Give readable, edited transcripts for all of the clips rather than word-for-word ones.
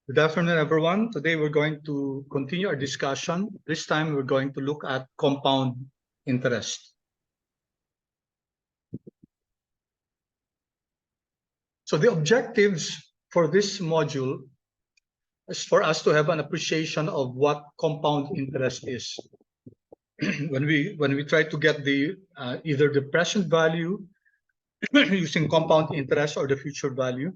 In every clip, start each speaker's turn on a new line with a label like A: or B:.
A: Good afternoon, everyone. Today we're going to continue our discussion. This time we're going to look at compound interest. So the objectives for this module is for us to have an appreciation of what compound interest is. when we try to get the either the present value using compound interest or the future value.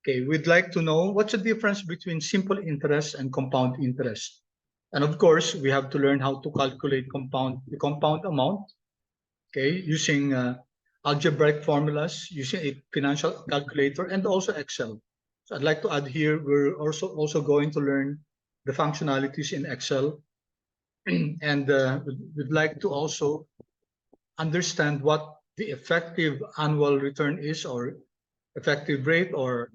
A: Okay, we'd like to know what's the difference between simple interest and compound interest. And of course, we have to learn how to calculate the compound amount, okay, using algebraic formulas, using a financial calculator, and also Excel. So I'd like to add here, we're also going to learn the functionalities in Excel. And we'd like to also understand what the effective annual return is, or effective rate, or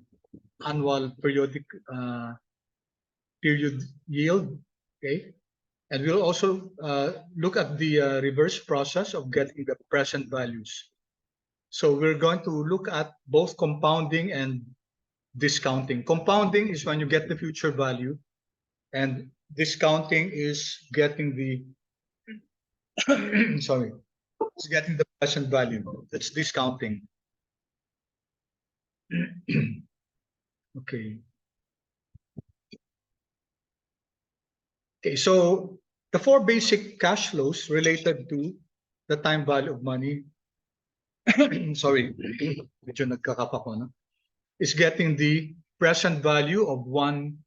A: annual period yield, okay? And we'll also look at the reverse process of getting the present values. So we're going to look at both compounding and discounting. Compounding is when you get the future value, and discounting is getting the sorry, it's getting the present value. That's discounting. Okay. Okay, so the four basic cash flows related to the time value of money, sorry, medyo nagkakapa ko, no? Is getting the present value of one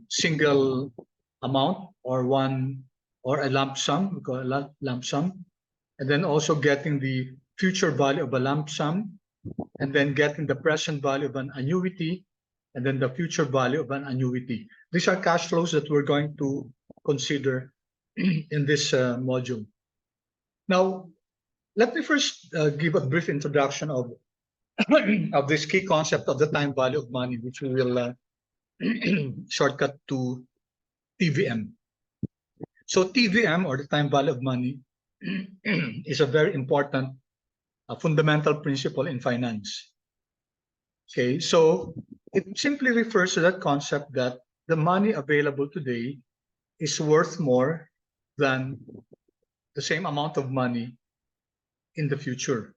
A: single amount, or a lump sum, we call it a lump sum, and then also getting the future value of a lump sum, and then getting the present value of an annuity, and then the future value of an annuity. These are cash flows that we're going to consider in this module. Now, let me first give a brief introduction of of this key concept of the time value of money, which we will shortcut to TVM. So TVM, or the time value of money, is a very important fundamental principle in finance. Okay, so it simply refers to that concept that the money available today is worth more than the same amount of money in the future.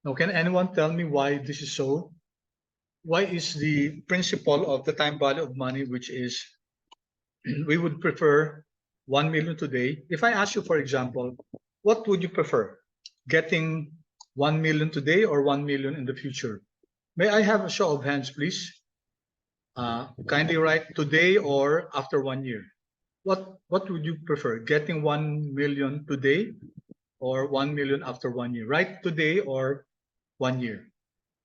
A: Now, can anyone tell me why this is so? Why is the principle of the time value of money, which is we would prefer 1 million today? If I ask you, for example, what would you prefer? Getting 1 million today or 1 million in the future? May I have a show of hands, please? Kindly write today or after 1 year. What would you prefer? Getting 1 million today or 1 million after 1 year? Write today or 1 year.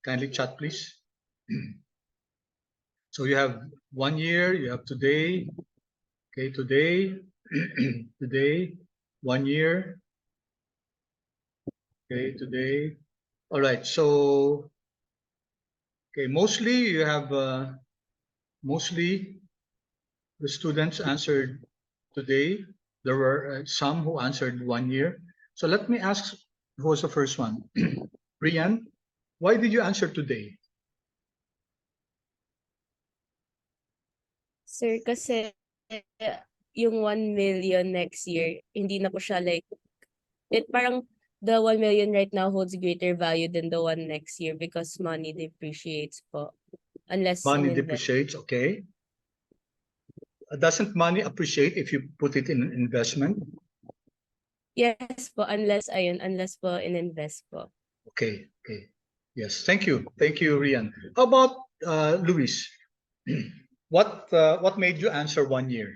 A: Kindly chat, please. So you have 1 year, you have today. Okay, today, today, 1 year. Okay, today. All right, so okay, mostly you have mostly the students answered today. There were some who answered 1 year. So let me ask, who was the first one? Rian, why did you answer today?
B: Sir, kasi yung 1 million next year, hindi na po siya like, parang the 1 million right now holds greater value than the one next year because money depreciates po. Unless
A: money depreciates, okay. Doesn't money appreciate if you put it in an investment?
B: Yes po, unless po in-invest po.
A: Okay, okay. Yes, thank you. Thank you, Rian. How about Luis? What made you answer 1 year?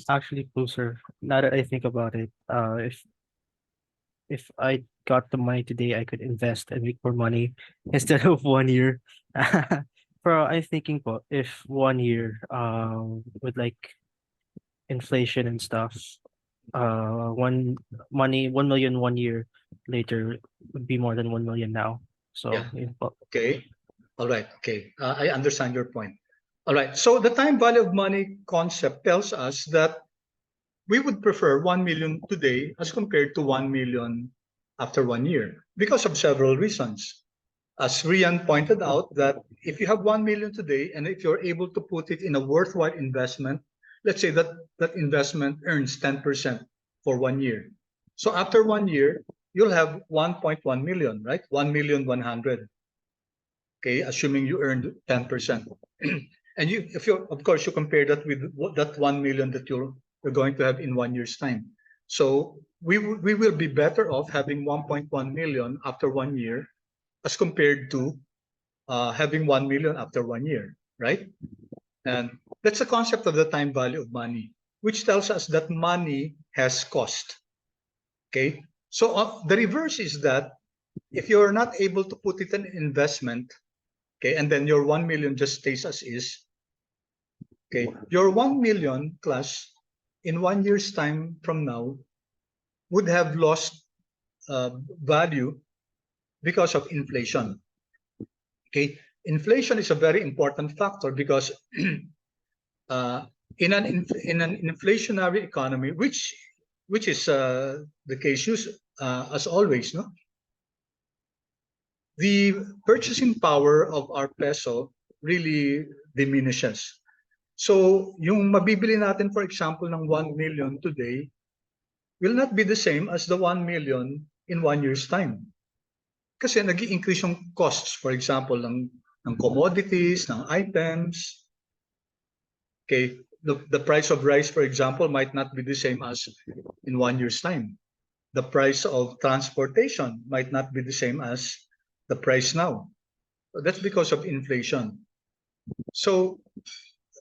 C: Actually, sir, now that I think about it, if I got the money today, I could invest and make more money instead of 1 year. I'm thinking po, if 1 year, with like inflation and stuff, 1 million 1 year later would be more than 1 million now. So
A: Yeah.
C: yun po.
A: Okay. All right. Okay. I understand your point. All right. So the time value of money concept tells us that we would prefer 1 million today as compared to 1 million after 1 year because of several reasons. as Rian pointed out, that if you have 1 million today, and if you're able to put it in a worthwhile investment, let's say that that investment earns 10% for 1 year. So after 1 year, you'll have 1.1 million, right? 1,100,000. Okay, assuming you earned 10%. And if you, of course, you compare that with that 1 million that you're going to have in 1 year's time. So we will be better off having 1.1 million after 1 year as compared to having 1 million after 1 year, right? And that's the concept of the time value of money, which tells us that money has cost. Okay, so the reverse is that if you're not able to put it in investment, okay, and then your 1 million just stays as is, okay, your 1 million class in 1 year's time from now would have lost value because of inflation. Okay, inflation is a very important factor because in an inflationary economy, which is the case as always, no? The purchasing power of our peso really diminishes. So yung mabibili natin, for example, ng 1 million today will not be the same as the 1 million in 1 year's time. Kasi nag-i-increase yung costs, for example, ng commodities, ng items. Okay, the price of rice, for example, might not be the same as in 1 year's time. The price of transportation might not be the same as the price now. That's because of inflation. So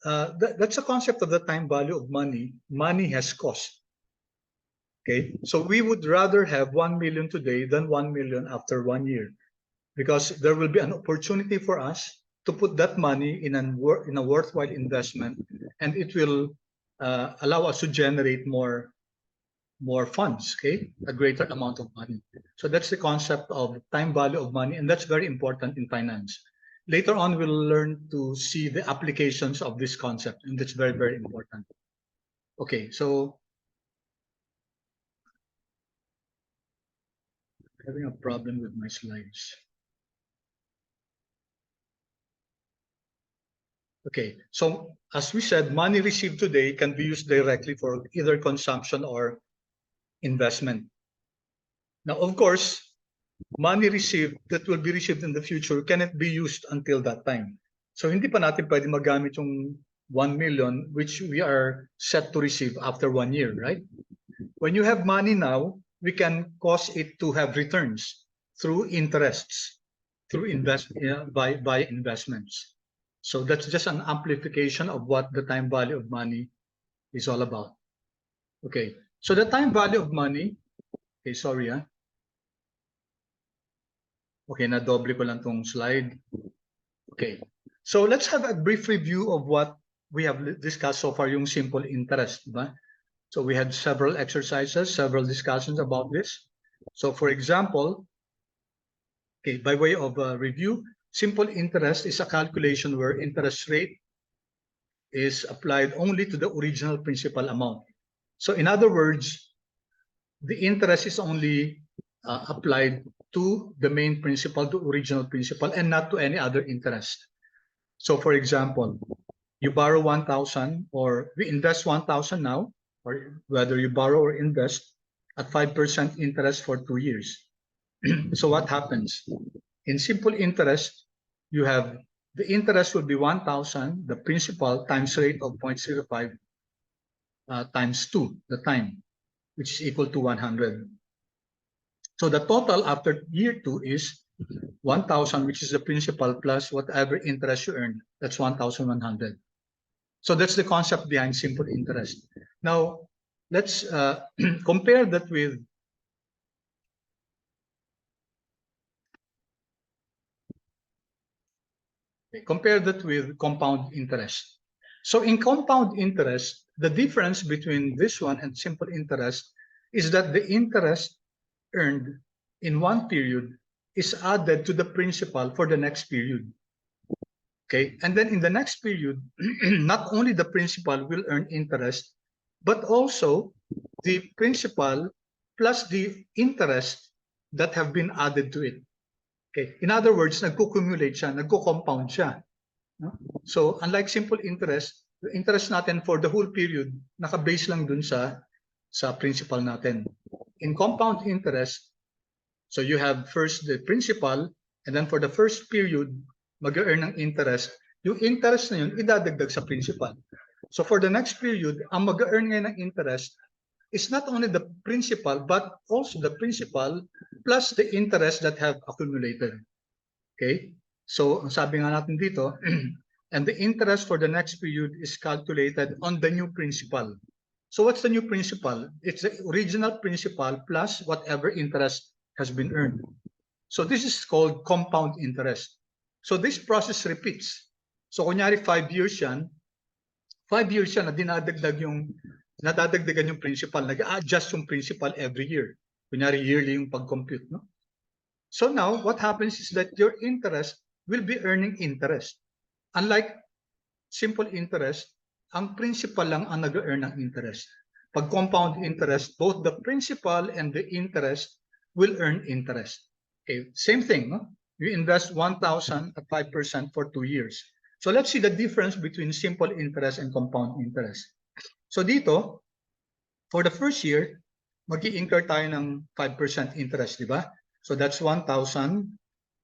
A: that's a concept of the time value of money. Money has cost. Okay, so we would rather have 1 million today than 1 million after 1 year, because there will be an opportunity for us to put that money in a worthwhile investment, and it will allow us to generate more funds, okay, a greater amount of money. So that's the concept of time value of money, and that's very important in finance. Later on, we'll learn to see the applications of this concept, and that's very, very important. Okay, so having a problem with my slides. Okay, so as we said, money received today can be used directly for either consumption or investment. Now, of course, money received that will be received in the future cannot be used until that time. So hindi pa natin pwede magamit yung 1 million which we are set to receive after 1 year, right? When you have money now, we can cause it to have returns through interests, through by investments. So that's just an amplification of what the time value of money is all about. Okay, so the time value of money, okay, sorry, okay, na-doble ko lang tong slide. Okay, so let's have a brief review of what we have discussed so far, yung simple interest, ba? So we had several exercises, several discussions about this. So for example, okay, by way of review, simple interest is a calculation where interest rate is applied only to the original principal amount. So in other words, the interest is only applied to the main principal, to original principal, and not to any other interest. So for example, you borrow 1,000, or we invest 1,000 now, or whether you borrow or invest at 5% interest for 2 years. So what happens? In simple interest, you have the interest will be 1,000, the principal times rate of 0.05 times 2, the time, which is equal to 100. So the total after year 2 is 1,000, which is the principal plus whatever interest you earned. That's 1,100. So that's the concept behind simple interest. Now, let's compare that with compound interest. So in compound interest, the difference between this one and simple interest is that the interest earned in one period is added to the principal for the next period. Okay, and then in the next period, not only the principal will earn interest, but also the principal plus the interest that have been added to it. Okay. In other words, nagko-cumulate siya, nagko-compound siya. No? So, unlike simple interest, the interest natin for the whole period, naka-base lang dun sa principal natin. In compound interest, so you have first the principal, and then for the first period, mag-earn ng interest. Yung interest na yun, idadagdag sa principal. So for the next period, ang mag-earn ngayon ng interest is not only the principal, but also the principal plus the interest that have accumulated. Okay? So, ang sabi nga natin dito, and the interest for the next period is calculated on the new principal. So what's the new principal? It's the original principal plus whatever interest has been earned. So this is called compound interest. So this process repeats. So kunyari 5 years yan, 5 years yan na nadadagdagan yung principal, nag-adjust yung principal every year. Kunyari yearly yung pag-compute, no? So now, what happens is that your interest will be earning interest. Unlike simple interest, ang principal lang ang nag-earn ng interest. Pag compound interest, both the principal and the interest will earn interest. Okay, same thing, no? You invest 1,000 at 5% for 2 years. So let's see the difference between simple interest and compound interest. So dito, for the first year, mag-i-incur tayo ng 5% interest, di ba? So that's 1,000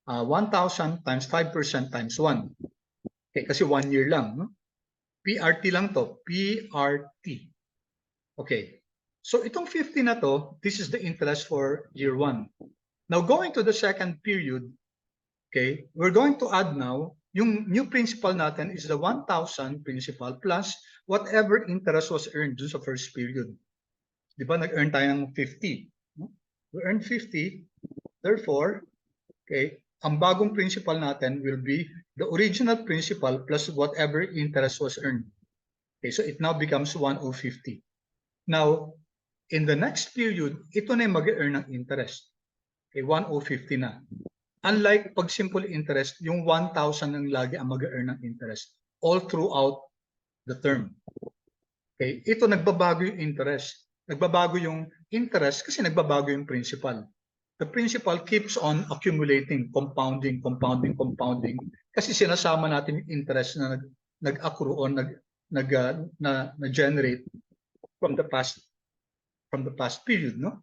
A: times 5% times 1. Okay, kasi 1 year lang, no? PRT lang to, PRT. Okay, so itong 50 na to, this is the interest for year 1. Now going to the second period, okay, we're going to add now, yung new principal natin is the 1,000 principal plus whatever interest was earned dun sa first period. Di ba, nag-earn tayo ng 50. No? We earned 50, therefore, okay, ang bagong principal natin will be the original principal plus whatever interest was earned. Okay, so it now becomes 1,050. Now, in the next period, ito na yung mag-earn ng interest. Okay, 1,050 na. Unlike pag simple interest, yung 1,000 ang lagi ang mag-earn ng interest all throughout the term. Okay, ito nagbabago yung interest. Nagbabago yung interest kasi nagbabago yung principal. The principal keeps on accumulating, compounding, kasi sinasama natin yung interest na nag-accrue o na-generate from the past period, no?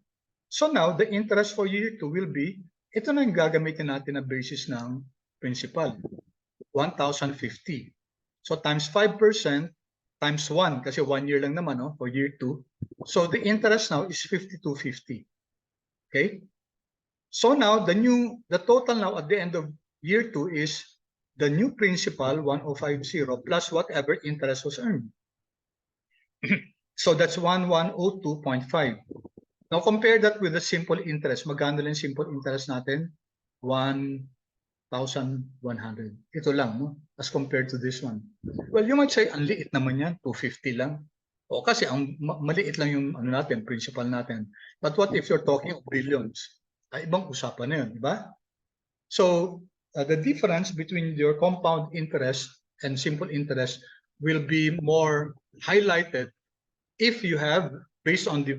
A: So now the interest for year 2 will be, ito na yung gagamitin natin na basis ng principal, 1,050. So times 5% times 1, kasi 1 year lang naman, no, for year 2. So the interest now is 5,250. Okay? So now the total now at the end of year 2 is the new principal 1,050 plus whatever interest was earned. So that's 1,102.5. Now compare that with the simple interest. Magkano lang simple interest natin? 1,100. Ito lang, no? As compared to this one. Well, you might say, ang liit naman yan, 250 lang. O kasi ang maliit lang yung ano natin, principal natin. But what if you're talking of billions? Ay, ibang usapan na yun, di ba? So, the difference between your compound interest and simple interest will be more highlighted if you have based on the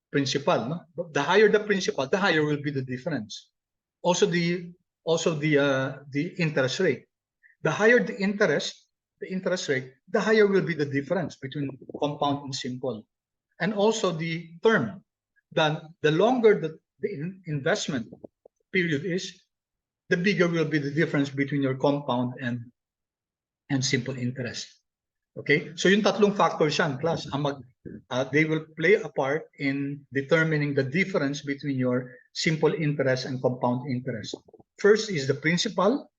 A: principal. No? The higher the principal, the higher will be the difference. Also the interest rate. The higher the interest rate, the higher will be the difference between compound and simple. And also the term. The longer the investment period is, the bigger will be the difference between your compound and simple interest. Okay, so yung tatlong factors yan, class, they will play a part in determining the difference between your simple interest and compound interest. First is the principal.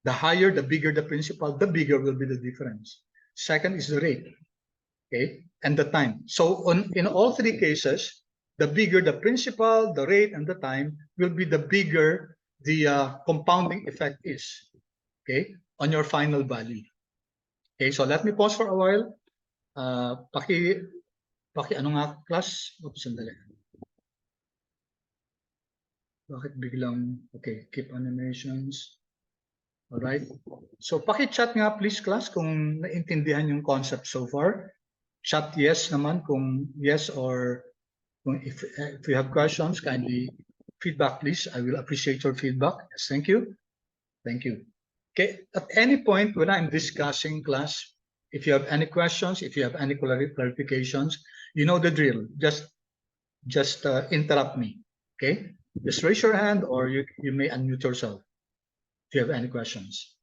A: The higher, the bigger the principal, the bigger will be the difference. Second is the rate, okay, and the time. So in all three cases, the bigger the principal, the rate, and the time will be the bigger the compounding effect is, okay, on your final value. Okay, so let me pause for a while. Paki ano nga, class? Oops, sandali. Bakit biglang, okay, keep animations. All right. So paki-chat nga please, class, kung naintindihan yung concept so far. Chat yes naman kung yes, or kung if you have questions, kindly feedback, please. I will appreciate your feedback. Yes, thank you. Thank you. Okay, at any point when I'm discussing class, if you have any questions, if you have any clarifications, you know the drill. Just interrupt me. Okay, just raise your hand, or you may unmute yourself if you have any questions.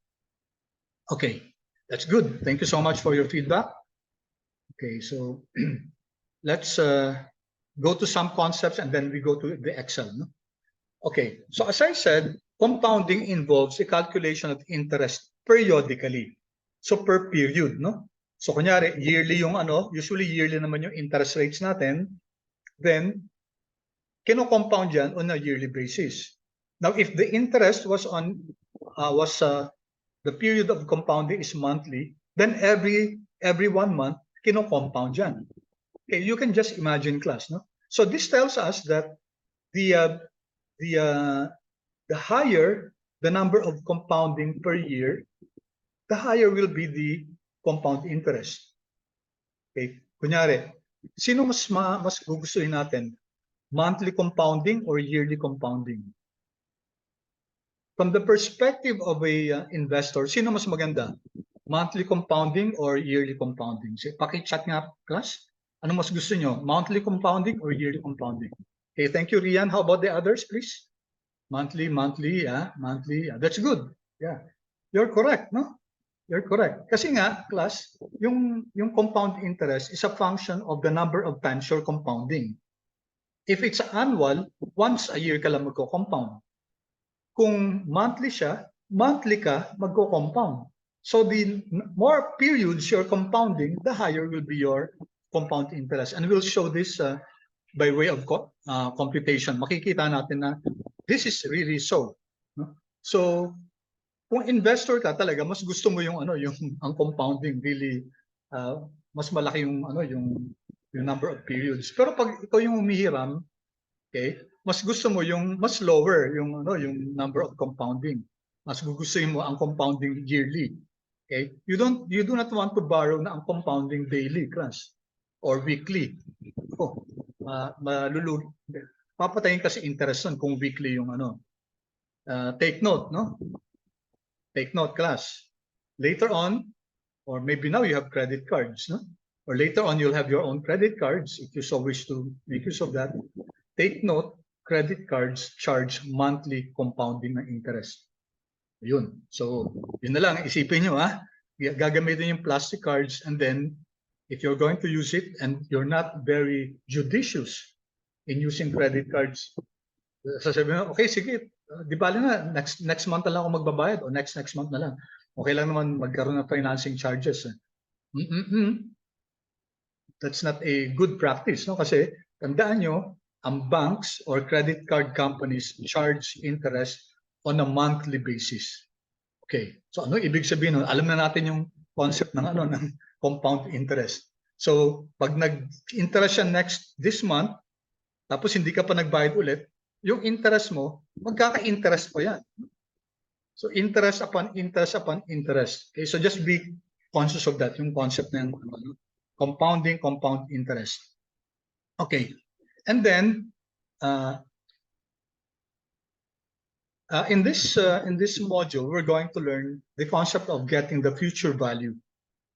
A: Okay, that's good. Thank you so much for your feedback. Okay, so let's go to some concepts and then we go to the Excel. No? Okay, so as I said, compounding involves a calculation of interest periodically. So per period, no? So kunyari, yearly yung ano, usually yearly naman yung interest rates natin, then kino-compound yan on a yearly basis. Now, if the interest was the period of compounding is monthly, then every 1 month, kino-compound yan. Okay, you can just imagine, class, no? So this tells us that the higher the number of compounding per year, the higher will be the compound interest. Okay, kunyari, sino mas gugustuhin natin? Monthly compounding or yearly compounding? From the perspective of a investor, sino mas maganda? Monthly compounding or yearly compounding? So, paki-chat nga, class. Ano mas gusto nyo? Monthly compounding or yearly compounding? Okay, thank you, Rian. How about the others, please? Monthly, yeah, monthly. Yeah, that's good. Yeah, you're correct, no? You're correct. Kasi nga, class, yung compound interest is a function of the number of times you're compounding. If it's annual, once a year ka lang magko-compound. Kung monthly siya, monthly ka magko-compound. So the more periods you're compounding, the higher will be your compound interest. And we'll show this by way of computation. Makikita natin na this is really so. No? So kung investor ka talaga, mas gusto mo yung ang compounding really mas malaki yung number of periods. Pero pag ikaw yung humihiram, okay, mas gusto mo yung mas lower yung number of compounding. Mas gugustuhin mo ang compounding yearly. Okay? You do not want to borrow na ang compounding daily, class, or weekly. Oh, papatayin kasi interest nun kung weekly yung take note, no? Take note, class. Later on, or maybe now you have credit cards, no? Or later on you'll have your own credit cards if you so wish to make use of that. Take note, credit cards charge monthly compounding ng interest. Yun. So, yun na lang. Isipin nyo, ha? Gagamitin yung plastic cards, and then if you're going to use it and you're not very judicious in using credit cards, sasabihin mo, okay, sige, di bali na, next month na lang ako magbabayad o next month na lang. Okay lang naman magkaroon ng financing charges. That's not a good practice, no? Kasi tandaan nyo, ang banks or credit card companies charge interest on a monthly basis. Okay, so ano ibig sabihin nun? Alam na natin yung concept ng ng compound interest. So pag nag-interest siya this month, tapos hindi ka pa nagbayad ulit, yung interest mo, magkaka-interest pa yan. So interest upon interest upon interest. Okay, so just be conscious of that, yung concept ng compound interest. Okay, and then in this module, we're going to learn the concept of getting the future value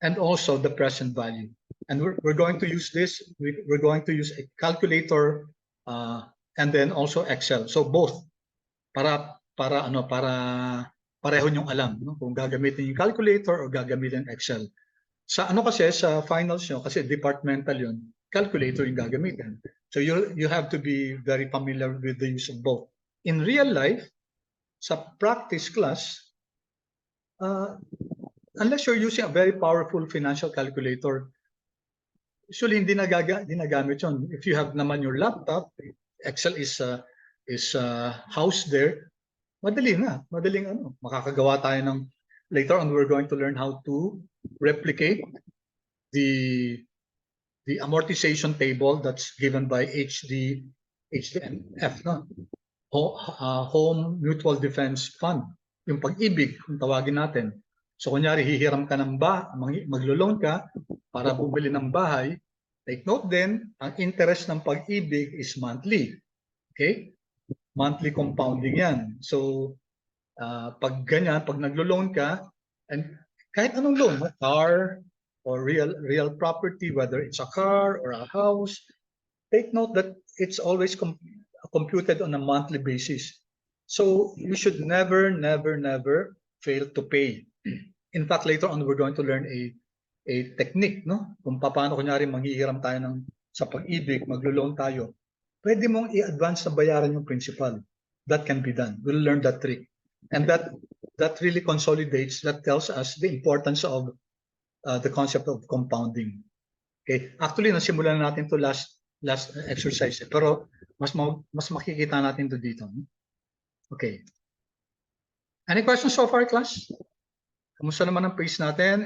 A: and also the present value. And we're going to use this. We're going to use a calculator and then also Excel. So both para pareho nyong alam, no? Kung gagamitin yung calculator o gagamitin Excel. Sa kasi sa finals nyo, kasi departmental yun, calculator yung gagamitin. So you have to be very familiar with the use of both. In real life, sa practice class, unless you're using a very powerful financial calculator, usually hindi nagamit yun. If you have naman your laptop, Excel is housed there, madaling makakagawa tayo ng, later on we're going to learn how to replicate the amortization table that's given by FDNBUSF, no? Home Mutual Defense Fund, yung pag-ibig kung tawagin natin. So kunyari hihiram ka ng maglo-loan ka para bumili ng bahay, take note din, ang interest ng pag-ibig is monthly. Okay? monthly compounding yan. So, pag ganyan, pag naglo-loan ka, and kahit anong loan, car or real property, whether it's a car or a house, take note that it's always computed on a monthly basis. So you should never fail to pay. In fact, later on, we're going to learn a technique, no? Kung paano kunyari manghihiram tayo sa pag-ibig, maglo-loan tayo. Pwede mong i-advance na bayaran yung principal. That can be done. We'll learn that trick. And that really consolidates, that tells us the importance of the concept of compounding. Okay? Actually, nasimulan natin to last exercise. Pero mas makikita natin to dito. Okay. Any questions so far, class? Kumusta naman ang pace natin?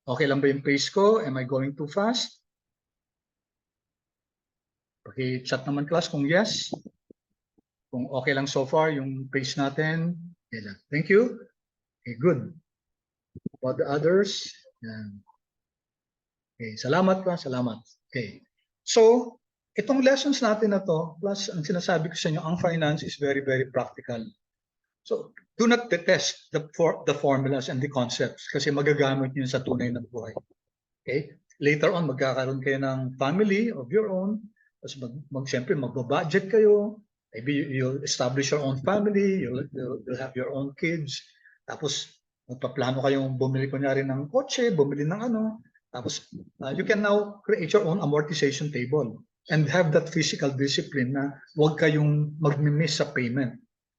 A: Okay lang ba yung pace ko? Am I going too fast? Okay, chat naman class kung yes. Kung okay lang so far yung pace natin. Okay lang. Thank you. Okay, good. About the others? Yan. Okay, salamat pa, salamat. Okay. So, itong lessons natin na to, plus ang sinasabi ko sa inyo, ang finance is very practical. So, do not detest the formulas and the concepts kasi magagamit niyo sa tunay na buhay. Okay? Later on, magkakaroon kayo ng family of your own. Tapos siyempre, magbabudget kayo. Maybe you'll establish your own family. You'll have your own kids. Tapos, magpaplano kayong bumili kunyari ng kotse, bumili ng ano. Tapos, you can now create your own amortization table and have that physical discipline na huwag kayong mag-miss sa payment.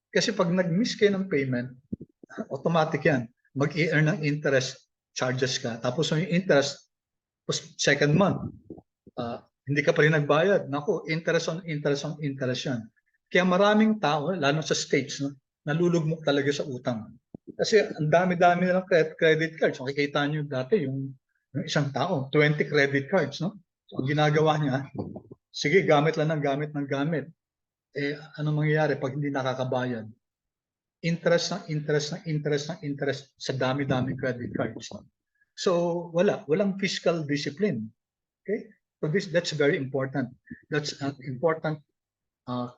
A: Kasi pag nag-miss kayo ng payment, automatic yan. Mag-i-earn ng interest charges ka. Tapos yung interest, second month, hindi ka pa rin nagbayad. Naku, interest on interest yan. Kaya maraming tao, lalo sa States, no, nalulugmok talaga sa utang. Kasi ang dami-dami nilang credit cards. Makikita nyo dati yung isang tao, 20 credit cards. No? So, ang ginagawa niya, sige, gamit lang ng gamit. Ano mangyayari pag hindi nakakabayad? Interest sa dami-daming credit cards. So walang fiscal discipline. Okay? So that's very important. That's an important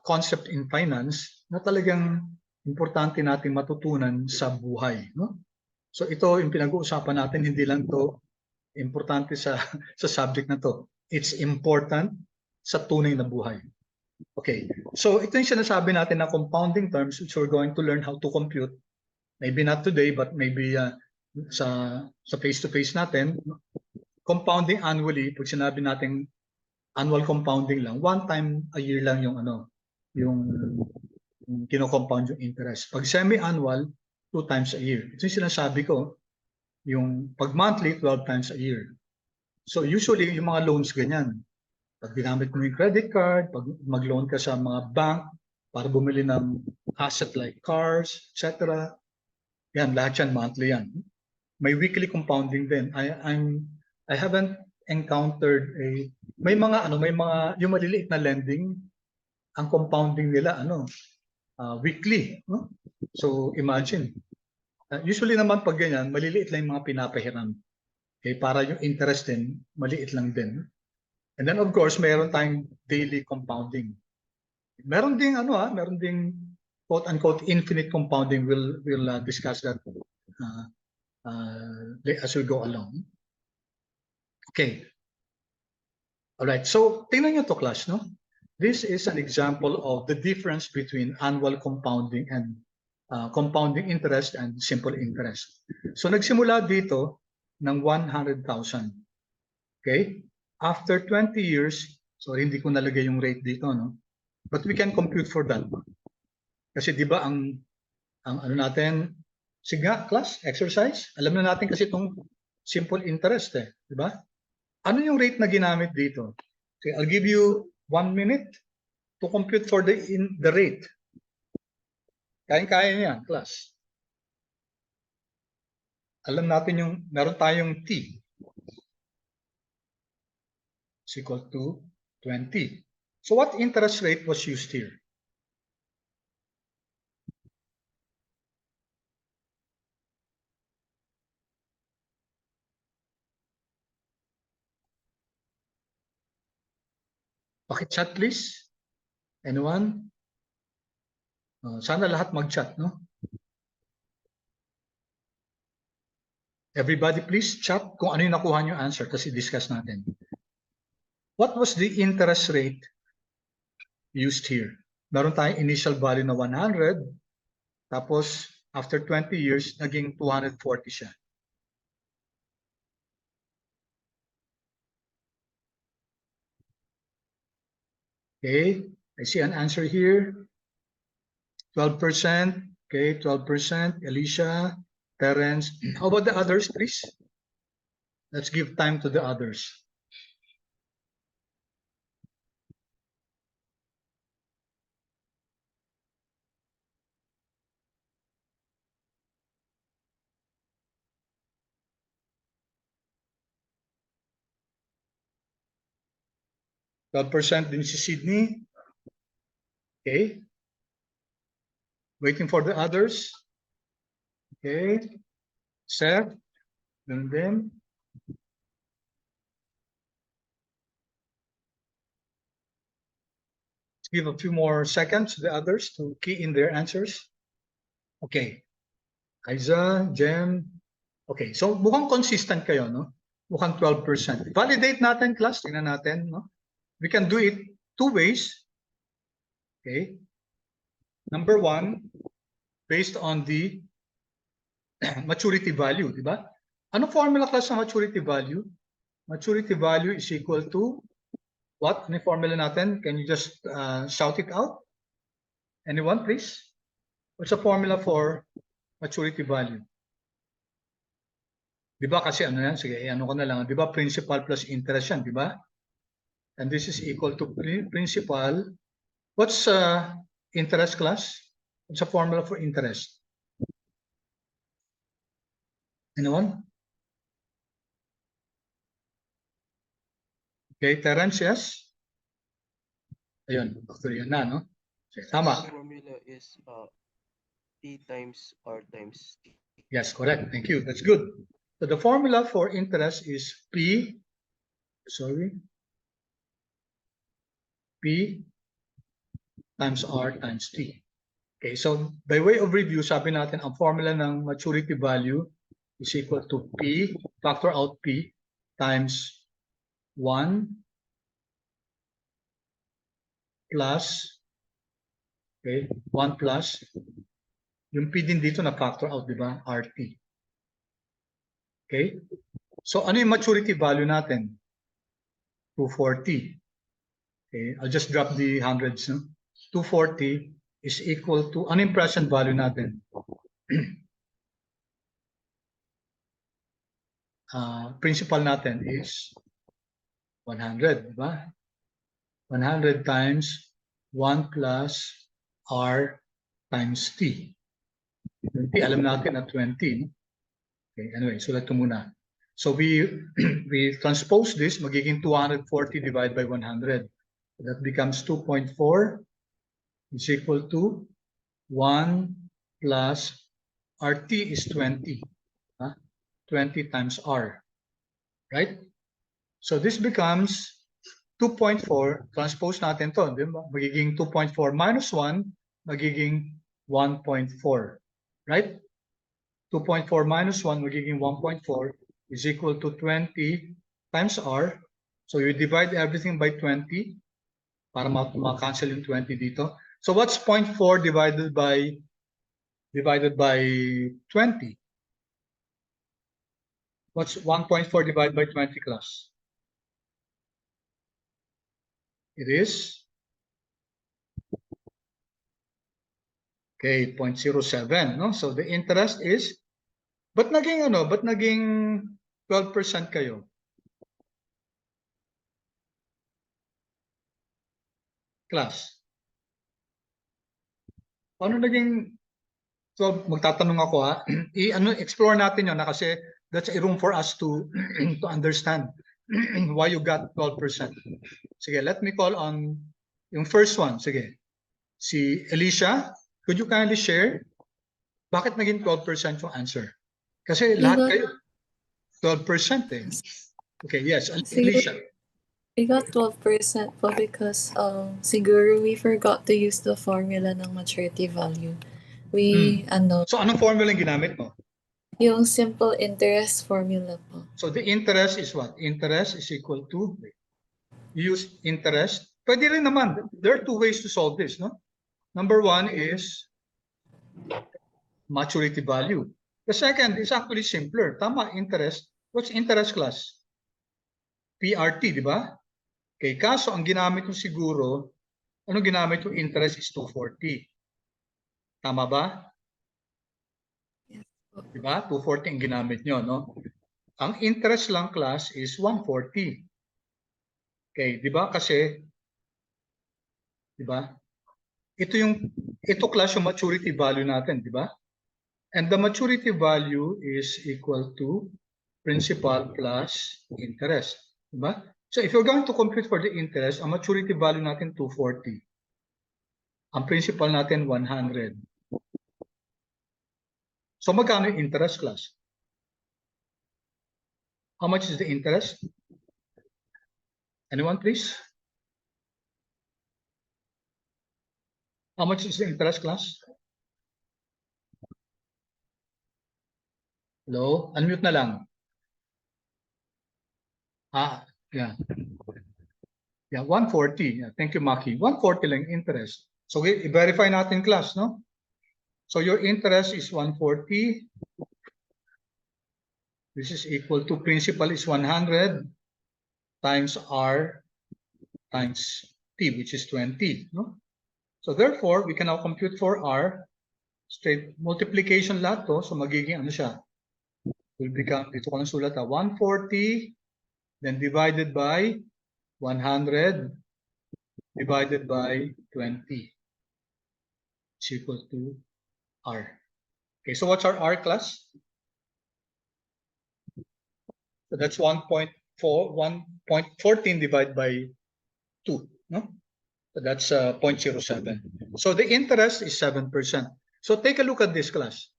A: concept in finance na talagang importante natin matutunan sa buhay. No? So ito yung pinag-uusapan natin, hindi lang to importante sa subject na to. It's important sa tunay na buhay. Okay, so ito yung sinasabi natin na compounding terms which we're going to learn how to compute. Maybe not today, but maybe sa face-to-face natin. Compounding annually, pag sinabi natin annual compounding lang, one time a year lang yung kino-compound yung interest. Pag semi-annual, 2 times a year. Ito yung sinasabi ko, yung pag monthly, 12 times a year. So usually, yung mga loans ganyan. Pag ginamit mo yung credit card, pag mag-loan ka sa mga bank para bumili ng asset like cars, etc. Yan, lahat yan, monthly yan. May weekly compounding din. I haven't encountered may mga yung maliliit na lending, ang compounding nila weekly, no? So imagine. Usually naman pag ganyan, maliliit lang yung mga pinapahiram. Okay, para yung interest din, maliit lang din. And then of course, meron tayong daily compounding. Meron ding quote-unquote infinite compounding. We'll discuss that as we go along. Okay. All right. So tingnan niyo to class, no? This is an example of the difference between annual compounding and compounding interest and simple interest. So nagsimula dito ng 100,000. Okay? After 20 years, so hindi ko nalagay yung rate dito, no? But we can compute for that. Kasi di ba ang ano natin, sige class, exercise, alam na natin kasi itong simple interest di ba? Ano yung rate na ginamit dito? Okay, I'll give you 1 minute to compute for the rate. Kaya niya, class. Alam natin meron tayong T is equal to 20. So what interest rate was used here? Chat please. Anyone? Sana lahat mag-chat, no? Everybody please chat kung ano yung nakuha nyo answer kasi discuss natin. What was the interest rate used here? Meron tayong initial value na 100, tapos after 20 years, naging 240 siya. Okay, I see an answer here. 12%. Okay, 12%. Alicia, Terence. How about the others, please? Let's give time to the others. %12 din si Sydney. Okay. Waiting for the others. Okay. Sept. Ganun din. Give a few more seconds to the others to key in their answers. Okay. Aiza, Jem. Okay, so mukhang consistent kayo, no? Mukhang 12%. Validate natin, class. Tingnan natin, no? We can do it two ways. Okay. Number one, based on the maturity value, di ba? Ano formula, class, sa maturity value? Maturity value is equal to what? Ano yung formula natin? Can you just shout it out? Anyone, please? What's the formula for maturity value? Di ba kasi ano yan? Sige, ano ko na lang. Di ba principal plus interest yan, di ba? And this is equal to principal. What's interest, class? What's the formula for interest? Anyone? Okay, Terence, yes? Ayun, actually yun na, no? Sige, tama.
D: The formula is T times R times T.
A: Yes, correct. Thank you. That's good. So the formula for interest is P times R times T. Okay, so by way of review, sabi natin ang formula ng maturity value is equal to P, factor out P, times 1 plus, okay, 1 plus, yung P din dito na factor out, di ba? RT. Okay? So ano yung maturity value natin? 240. Okay, I'll just drop the hundreds. No? 240 is equal to, ano yung present value natin? Principal natin is 100, di ba? 100 times 1 plus R times T. 20, alam natin na 20. Okay, anyway, sulat ko muna. So we transpose this, magiging 240 divided by 100. So that becomes 2.4 is equal to 1 plus RT is 20. 20 times R. Right? So this becomes 2.4. Transpose natin to. Diba? Magiging 2.4 minus 1, magiging 1.4. Right? 2.4 minus 1 magiging 1.4 is equal to 20 times R. So you divide everything by 20 para ma-cancel yung 20 dito. So what's 0.4 divided by 20? What's 1.4 divided by 20, class? It is okay, 0.07, no? So the interest is, ba't naging 12% kayo? Class. Paano naging 12? Magtatanong ako, ha? Explore natin yun, kasi that's a room for us to to understand why you got 12%. Sige, let me call on yung first one. Sige. Si Alicia, could you kindly share bakit naging 12% yung answer? Kasi lahat kayo 12% eh. Okay, yes, Alicia.
E: We got 12% po because siguro we forgot to use the formula ng maturity value. We
A: So anong formula yung ginamit mo?
E: yung simple interest formula po.
A: So the interest is what? Interest is equal to, you use interest. Pwede rin naman. There are two ways to solve this, no? Number one is maturity value. The second is actually simpler. Tama, interest. What's interest class? PRT, di ba? Okay, kaso ang ginamit ko siguro, anong ginamit ko? Interest is 240. Tama ba?
E: Yes po.
A: Di ba? 240 ang ginamit nyo, no? Ang interest lang class is 140. Okay, di ba? Kasi, di ba? Ito class yung maturity value natin, di ba? And the maturity value is equal to principal plus interest. Diba? So if you're going to compute for the interest, ang maturity value natin 240. Ang principal natin 100. So magkano yung interest class? How much is the interest? Anyone please? How much is the interest class? Hello? Unmute na lang. Yeah. Yeah, 140. Yeah, thank you, Maki. 140 lang interest. So i-verify natin class, no? So your interest is 140. This is equal to principal is 100 times R times T, which is 20, no? So therefore, we can now compute for R, straight multiplication lahat to, so magiging ano siya? Will become, dito ko lang sulat 140, then divided by 100, divided by 20, is equal to R. Okay, so what's our R class? So that's 1.14 divided by 2, no? So that's 0.07. So the interest is 7%. So take a look at this class.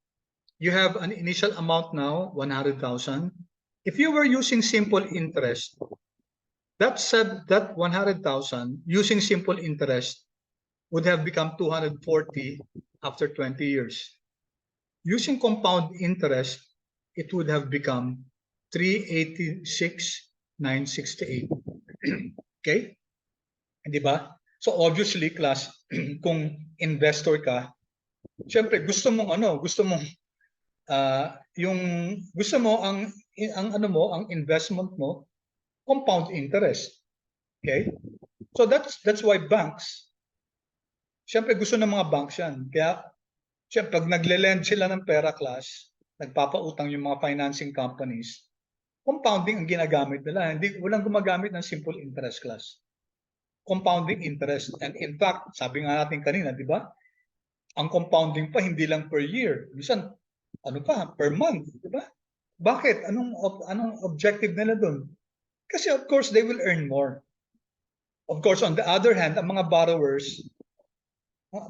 A: You have an initial amount now, 100,000. If you were using simple interest, that 100,000 using simple interest would have become 240 after 20 years. Using compound interest, it would have become 386,968. Okay? Di ba? So obviously class, kung investor ka, syempre gusto mong ang investment mo compound interest. Okay? So that's why banks, syempre gusto ng mga banks yan. Kaya syempre pag nagle-lend sila ng pera class, nagpapautang yung mga financing companies, compounding ang ginagamit nila. Walang gumagamit ng simple interest class. Compounding interest. And in fact, sabi nga natin kanina, di ba? Ang compounding pa hindi lang per year. Minsan, per month, di ba? Bakit? Anong objective nila doon? Kasi of course, they will earn more. Of course, on the other hand, ang mga borrowers,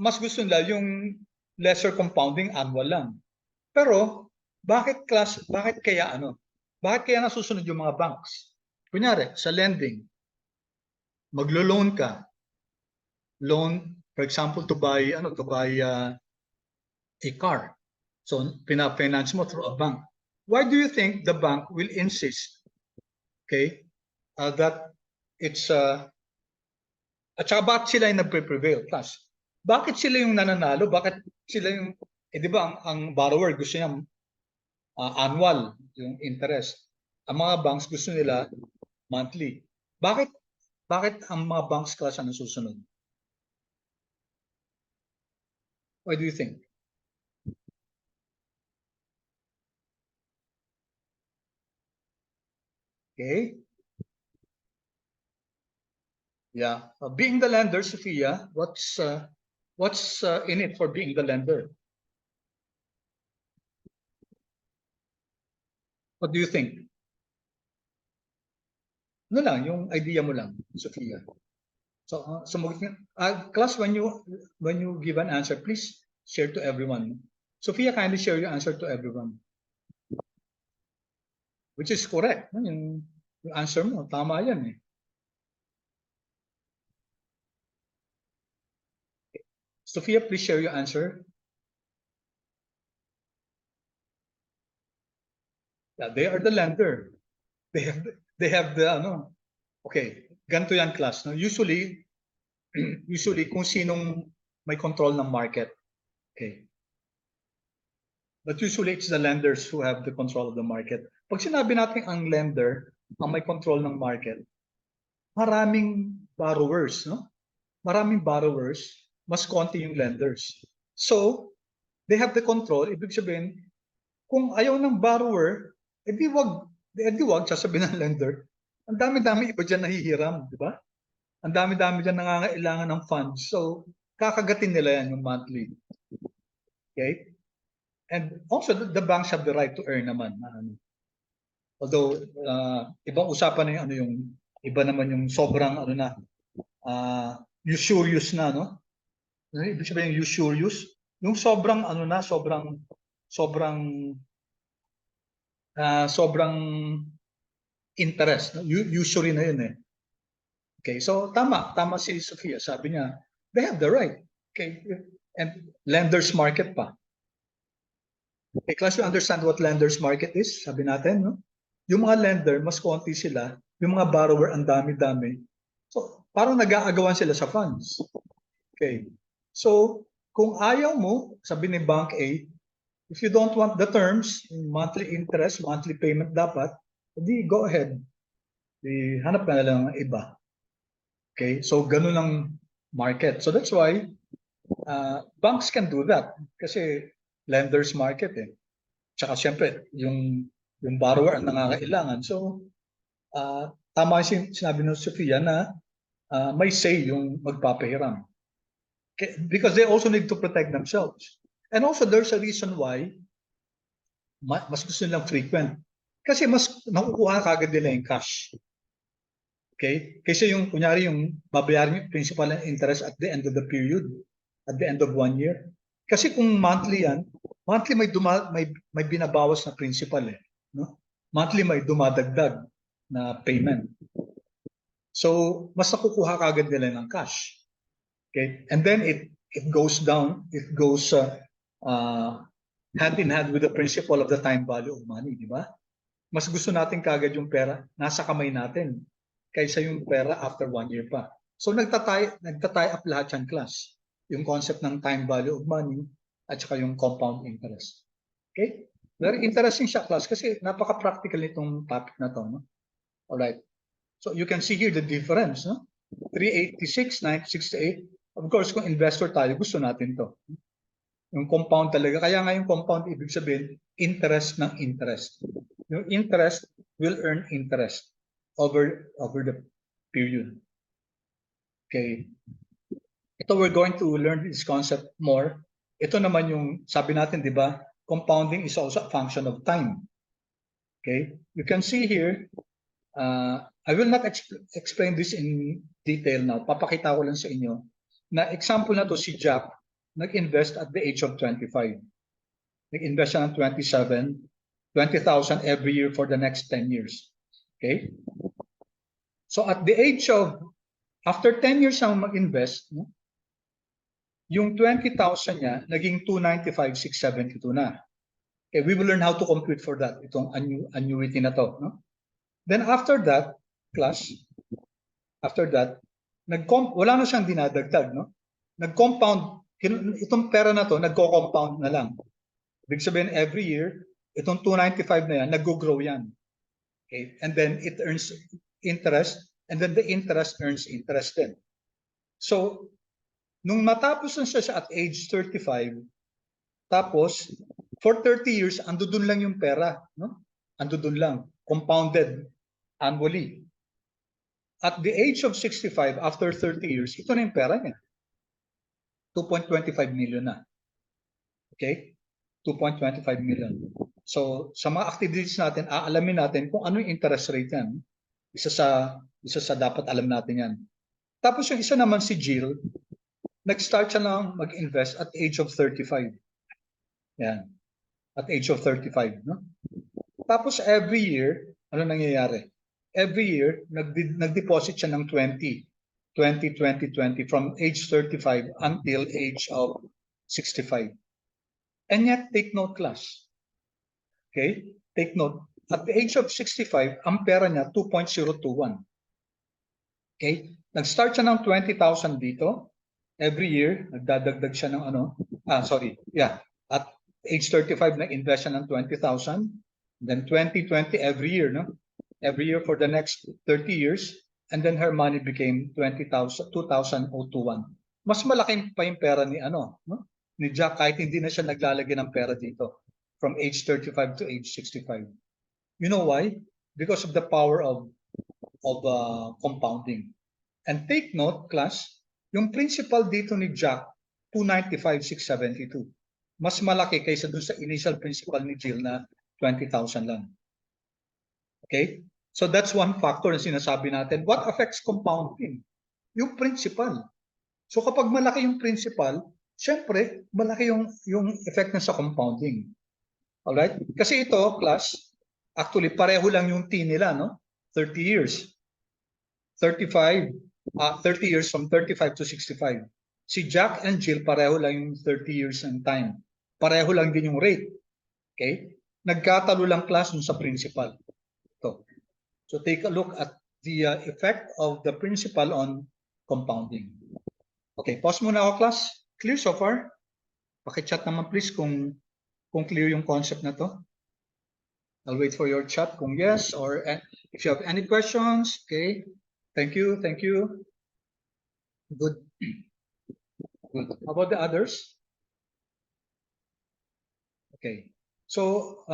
A: mas gusto nila yung lesser compounding annual lang. Pero, bakit kaya nasusunod yung mga banks? Kunyari, sa lending, maglo-loan ka. Loan, for example, to buy a car. So, pina-finance mo through a bank. Why do you think the bank will insist, okay, that it's at saka bakit sila yung nagpe-prevail? Plus, bakit sila yung nananalo? Bakit sila yung, di ba, ang borrower gusto niya annual yung interest. Ang mga banks gusto nila monthly. Bakit ang mga banks class ang susunod? Why do you think? Okay. Yeah. Being the lender, Sophia, what's in it for being the lender? What do you think? Ano lang, yung idea mo lang, Sophia. So, class, when you give an answer, please share to everyone. Sophia, kindly share your answer to everyone. Which is correct. Yung answer mo, tama yan eh. Sophia, please share your answer. Yeah, they are the lender. They have the ano. Okay, ganito yan class. No? Usually kung sinong may control ng market. Okay. But usually it's the lenders who have the control of the market. Pag sinabi natin ang lender ang may control ng market, maraming borrowers, no? Maraming borrowers, mas konti yung lenders. So, they have the control. Ibig sabihin, kung ayaw ng borrower, edi wag sasabihin ng lender. Ang dami-dami iba dyan nahihiram, di ba? Ang dami-dami dyan nangangailangan ng funds. So, kakagatin nila yan yung monthly. Okay? And also, the banks have the right to earn naman. Although, ibang usapan na yung ano yung, iba naman yung sobrang ano na, usurious na, no? Ibig sabihin yung usurious, yung sobrang ano na, sobrang interest, no? Usury na yun eh. Okay, so tama si Sophia, sabi niya, they have the right. Okay, and lenders market pa. Okay, class, you understand what lenders market is? Sabi natin, no? Yung mga lender, mas konti sila, yung mga borrower, ang dami-dami. So, parang nag-aagawan sila sa funds. Okay. So, kung ayaw mo, sabi ni Bank A, if you don't want the terms, monthly interest, monthly payment dapat, hindi, go ahead. Hanap ka na lang ng iba. Okay? So, ganun ang market. So, that's why banks can do that. Kasi lenders market eh. Tsaka siyempre, yung borrower ang nangangailangan. So, tama yung sinabi ng Sofia na may say yung magpapahiram. Okay? Because they also need to protect themselves. And also, there's a reason why mas gusto nilang frequent. Kasi mas nakukuha kagad nila yung cash. Okay? Kasi yung, kunyari, yung babayaran yung principal and interest at the end of the period, at the end of 1 year. Kasi kung monthly yan, monthly may binabawas na principal eh. No? Monthly may dumadagdag na payment. So, mas nakukuha kagad nila ng cash. Okay? And then it goes down, it goes hand in hand with the principle of the time value of money, di ba? Mas gusto natin kagad yung pera nasa kamay natin kaysa yung pera after 1 year pa. So nagtatay up lahat yan class. Yung concept ng time value of money at saka yung compound interest. Okay? Very interesting siya class kasi napaka-practical nitong topic na to. No? Alright. So you can see here the difference. No? 386, 968. Of course, kung investor tayo, gusto natin to. Yung compound talaga. Kaya nga yung compound, ibig sabihin, interest ng interest. Yung interest will earn interest over the period. Okay. Ito, we're going to learn this concept more. Ito naman yung, sabi natin, di ba, compounding is also a function of time. Okay. You can see here, I will not explain this in detail now. Papakita ko lang sa inyo na example na to si Jack, nag-invest at the age of 25. Nag-invest siya ng 20,000 every year for the next 10 years. Okay? So at the age of, after 10 years ang mag-invest, no? Yung 20,000 niya, naging 295,672 na. Okay, we will learn how to compute for that, itong annuity na to. No? Then after that, class, after that, wala na siyang dinadagdag. No? Nag-compound, itong pera na to, nagko-compound na lang. Ibig sabihin, every year, itong 295 na yan, nag-grow yan. Okay? And then it earns interest, and then the interest earns interest din. So, nung matapos na siya at age 35, tapos, for 30 years, andun lang yung pera. No? Andun lang. Compounded annually. At the age of 65, after 30 years, ito na yung pera niya. 2.25 million na. Okay? 2.25 million. So, sa mga activities natin, aalamin natin kung ano yung interest rate yan. Isa sa dapat alam natin yan. Tapos yung isa naman si Jill, nag-start siya lang mag-invest at age of 35. Yan. At age of 35. No? Tapos every year, ano nangyayari? Every year, nag-deposit siya ng 20 2020 from age 35 until age of 65. And yet, take note class. Okay? Take note. At the age of 65, ang pera niya 2.021. Okay? Nag-start siya ng 20,000 dito. Every year, nagdadagdag siya ng At age 35, nag-invest siya ng 20,000. Then 2020, every year, no? Every year for the next 30 years. And then her money became 20,021. Mas malaki pa yung pera ni no? Ni Jack, kahit hindi na siya naglalagay ng pera dito from age 35 to age 65. You know why? Because of the power of compounding. And take note, class, yung principal dito ni Jack, 295,672. Mas malaki kaysa dun sa initial principal ni Jill na 20,000 lang. Okay? So that's one factor na sinasabi natin. What affects compounding? Yung principal. So kapag malaki yung principal, syempre, malaki yung effect na sa compounding. Alright? Kasi ito, class, actually, pareho lang yung T nila, no? 30 years. 30 years from 35 to 65. Si Jack and Jill, pareho lang yung 30 years and time. Pareho lang din yung rate. Okay? Nagkatalo lang class sa principal. Ito. So take a look at the effect of the principal on compounding. Okay, pause muna ako class. Clear so far? Paki-chat naman please kung clear yung concept na to. I'll wait for your chat kung yes, or if you have any questions. Okay, thank you. Good. Good. How about the others? Okay. So,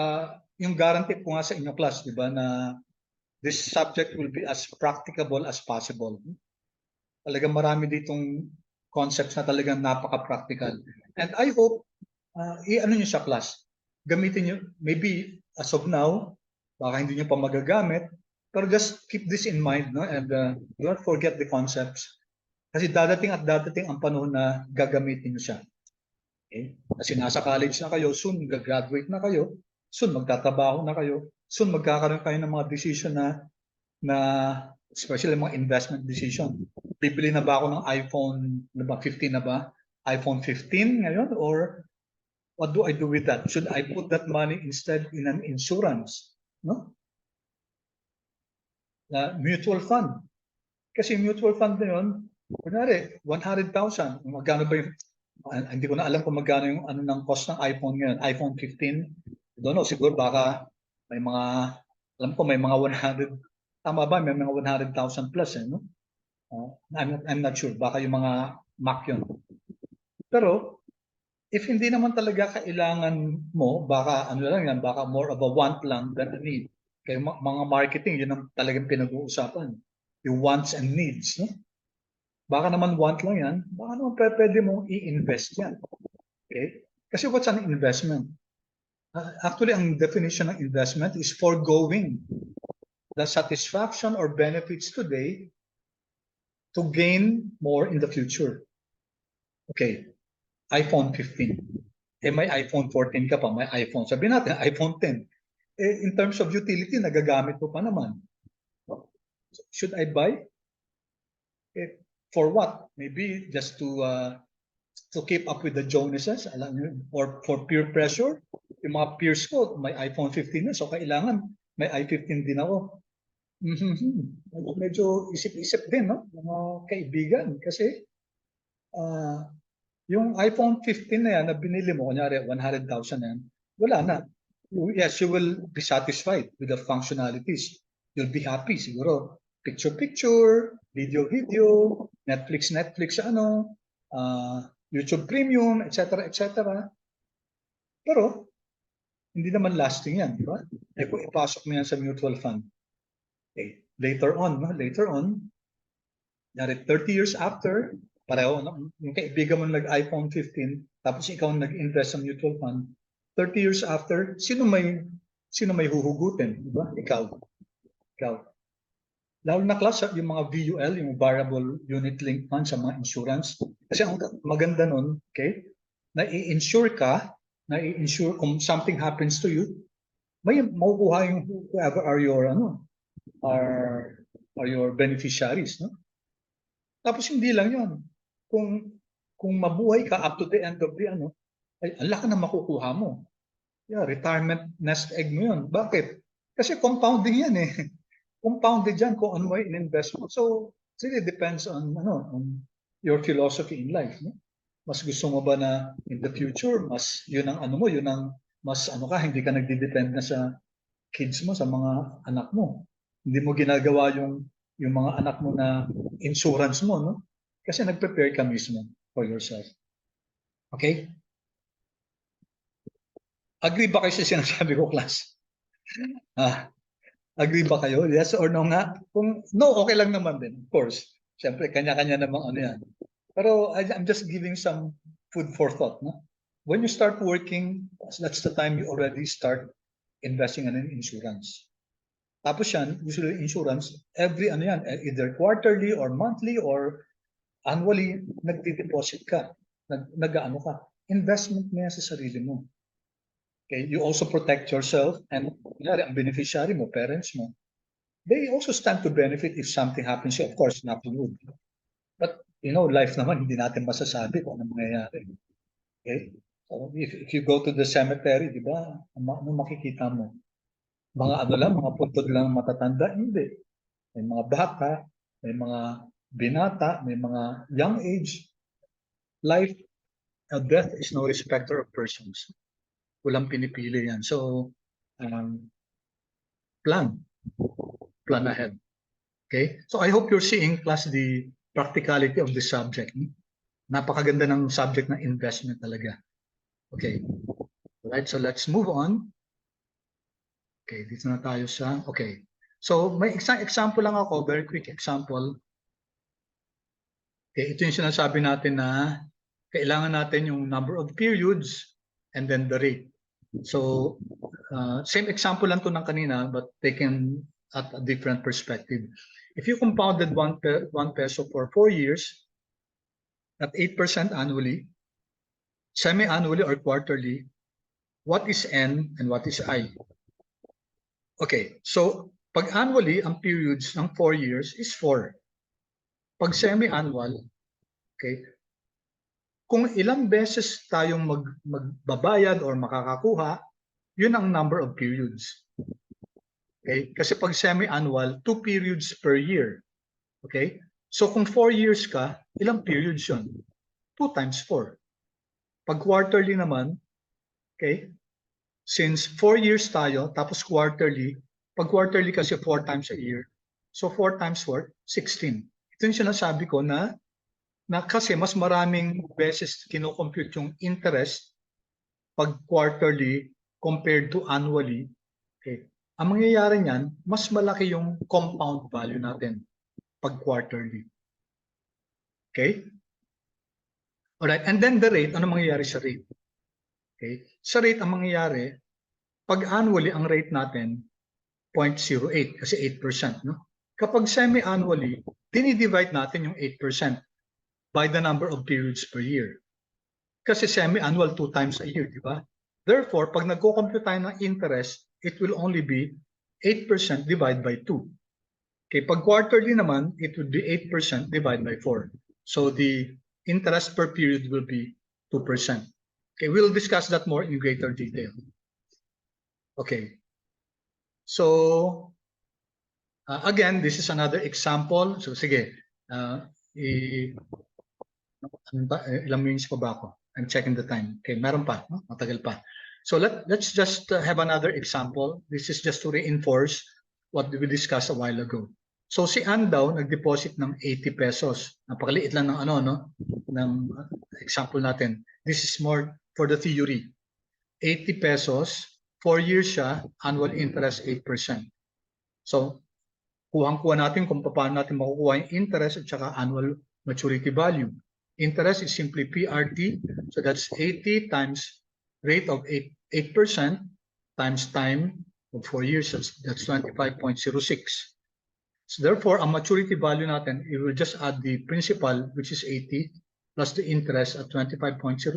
A: yung guarantee ko nga sa inyo class, di ba, na this subject will be as practicable as possible. Talagang marami ditong concepts na talagang napaka-practical. And I hope, i-ano nyo sa class. Gamitin nyo, maybe as of now, baka hindi nyo pa magagamit, pero just keep this in mind, no? And don't forget the concepts. Kasi dadating ang panahon na gagamitin nyo siya. Okay? Kasi nasa college na kayo, soon gagraduate na kayo, soon magtatrabaho na kayo, soon magkakaroon kayo ng mga decision na especially mga investment decision. Bibili na ba ako ng iPhone 15 na ba? iPhone 15 ngayon? Or what do I do with that? Should I put that money instead in an insurance? No? Mutual fund. Kasi mutual fund na yun, kunwari, 100,000. Magkano ba yung, hindi ko na alam kung magkano yung ng cost ng iPhone ngayon. iPhone 15, I don't know, siguro baka may mga, alam ko may mga 100, tama ba? May mga 100,000 plus, no? I'm not sure. Baka yung mga Mac yun. Pero, if hindi naman talaga kailangan mo, baka ano lang yan, baka more of a want lang than a need. Kaya mga marketing, yun ang talagang pinag-uusapan. Yung wants and needs, no? Baka naman want lang yan, baka naman pwede mong i-invest yan. Okay? Kasi what's an investment? Actually, ang definition ng investment is foregoing the satisfaction or benefits today to gain more in the future. Okay, iPhone 15. May iPhone 14 ka pa, may iPhone. Sabihin natin, iPhone 10. In terms of utility, nagagamit mo pa naman. Should I buy? For what? Maybe just to keep up with the Joneses, alam niyo, or for peer pressure. Yung mga peers ko, may iPhone 15 na, so kailangan may i15 din ako. Medyo isip-isip din, no? Mga kaibigan. Kasi yung iPhone 15 na yan na binili mo, kunyari 100,000 yan, wala na. Yes, you will be satisfied with the functionalities. You'll be happy siguro. Picture-picture, video-video, Netflix, YouTube Premium, etc. Pero, hindi naman lasting yan, di ba? Kung ipasok mo yan sa mutual fund. Okay. Later on, 30 years after, pareho, yung kaibigan mo nag-iPhone 15, tapos ikaw nag-invest sa mutual fund, 30 years after, sino may huhugutin, di ba? Ikaw. Lalo na class, yung mga VUL, yung variable unit link fund sa mga insurance. Kasi ang maganda nun, okay, na-i-insure ka, kung something happens to you, may makukuha yung whoever are your, are your beneficiaries, no? Tapos hindi lang yun. Kung mabuhay ka up to the end of the ay ang laki na makukuha mo. Yeah, retirement nest egg mo yun. Bakit? Kasi compounding yan eh. Compounded yan kung ano may in-invest mo. So, it really depends on your philosophy in life. No? Mas gusto mo ba na in the future, mas yun ang yun ang mas hindi ka nagdidepend na sa kids mo, sa mga anak mo. Hindi mo ginagawa yung mga anak mo na insurance mo, no? Kasi nag-prepare ka mismo for yourself. Okay? Agree ba kayo sa sinasabi ko, class? Agree ba kayo? Yes or no nga? Kung no, okay lang naman din, of course. Siyempre, kanya-kanya namang yan. Pero I'm just giving some food for thought. No? When you start working, that's the time you already start investing in insurance. Tapos yan, usually insurance, every either quarterly or monthly or annually, nagdi-deposit ka. Nag-ano ka. Investment mo yan sa sarili mo. Okay, you also protect yourself and ang beneficiary mo, parents mo, they also stand to benefit if something happens. Of course, nothing would. But, life naman, hindi natin masasabi kung ano mangyayari. Okay? So, if you go to the cemetery, di ba, ano makikita mo? Mga mga puntod lang matatanda? Hindi. May mga bata, may mga binata, may mga young age. Life, death is no respecter of persons. Walang pinipili yan. So, plan ahead. Okay? So I hope you're seeing, class, the practicality of the subject. Napakaganda ng subject na investment talaga. Okay. Alright, so let's move on. Okay, dito na tayo sa, okay. So may example lang ako, very quick example. Okay, ito yung sinasabi natin na kailangan natin yung number of periods and then the rate. So, same example lang to ng kanina but taken at a different perspective. If you compounded 1 peso for 4 years at 8% annually, semi-annually or quarterly, what is N and what is I? Okay, so pag annually, ang periods ng 4 years is 4. Pag semi-annual, okay, kung ilang beses tayong magbabayad or makakakuha, yun ang number of periods. Okay? Kasi pag semi-annual, 2 periods per year. Okay? So kung 4 years ka, ilang periods yun? 2 times 4. Pag quarterly naman, okay? Since 4 years tayo, tapos quarterly, pag quarterly kasi 4 times a year, so 4 times 4, 16. Ito yung sinasabi ko na kasi mas maraming beses kinocompute yung interest pag quarterly compared to annually. Okay. Ang mangyayari niyan, mas malaki yung compound value natin pag quarterly. Okay? Alright, and then the rate, ano mangyayari sa rate? Okay? Sa rate, ang mangyayari, pag annually, ang rate natin, 0.08 kasi 8%. No? Kapag semi-annually, dinidivide natin yung 8% by the number of periods per year. Kasi semi-annual 2 times a year, di ba? Therefore, pag nagko-compute tayo ng interest, it will only be 8% divided by 2. Okay, pag quarterly naman, it would be 8% divided by 4. So the interest per period will be 2%. Okay, we'll discuss that more in greater detail. Okay. So, again, this is another example. So, sige, ilang minutes pa ba ako? I'm checking the time. Okay, meron pa, no? Matagal pa. So let's just have another example. This is just to reinforce what we discussed a while ago. So si Ann daw nag-deposit ng 80 pesos. Napakaliit lang ng ng example natin. This is more for the theory. 80 pesos, 4 years siya, annual interest 8%. So kuhang-kuha natin kung paano natin makukuha yung interest at saka annual maturity value. Interest is simply PRT. So that's 80 times rate of 8% times time of 4 years. That's 25.06. So therefore, ang maturity value natin, it will just add the principal, which is 80, plus the interest at 25.06.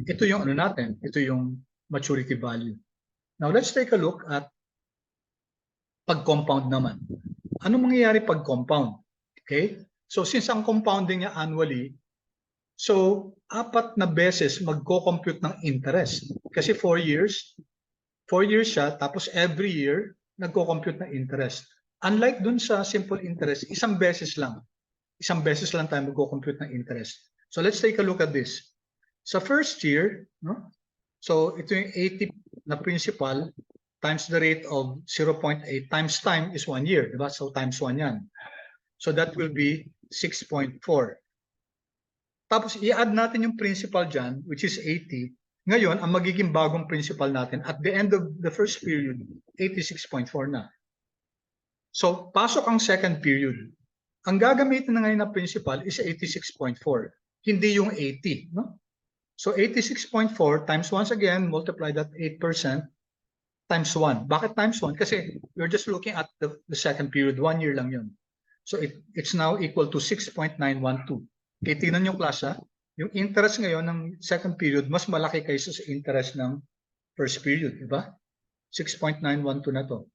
A: Ito yung natin. Ito yung maturity value. Now, let's take a look at pag-compound naman. Ano mangyayari pag-compound? Okay? So since ang compounding niya annually, so 4 na beses magko-compute ng interest. Kasi 4 years, 4 years siya, tapos every year, nagko-compute ng interest. Unlike dun sa simple interest, isang beses lang. Isang beses lang tayo magko-compute ng interest. So let's take a look at this. Sa first year, no? So ito yung 80 na principal times the rate of 0.8 times time is 1 year, diba? So times 1 yan. So that will be 6.4. Tapos i-add natin yung principal dyan, which is 80. Ngayon, ang magiging bagong principal natin at the end of the first period, 86.4 na. So pasok ang second period. Ang gagamitin na ngayon na principal is 86.4, hindi yung 80. No? So 86.4 times once again, multiply that 8% times 1. Bakit times 1? Kasi we're just looking at the second period, 1 year lang yun. So it's now equal to 6.912. Okay, tingnan nyo class ha. Yung interest ngayon ng second period, mas malaki kaysa sa interest ng first period, di ba? 6.912 na to.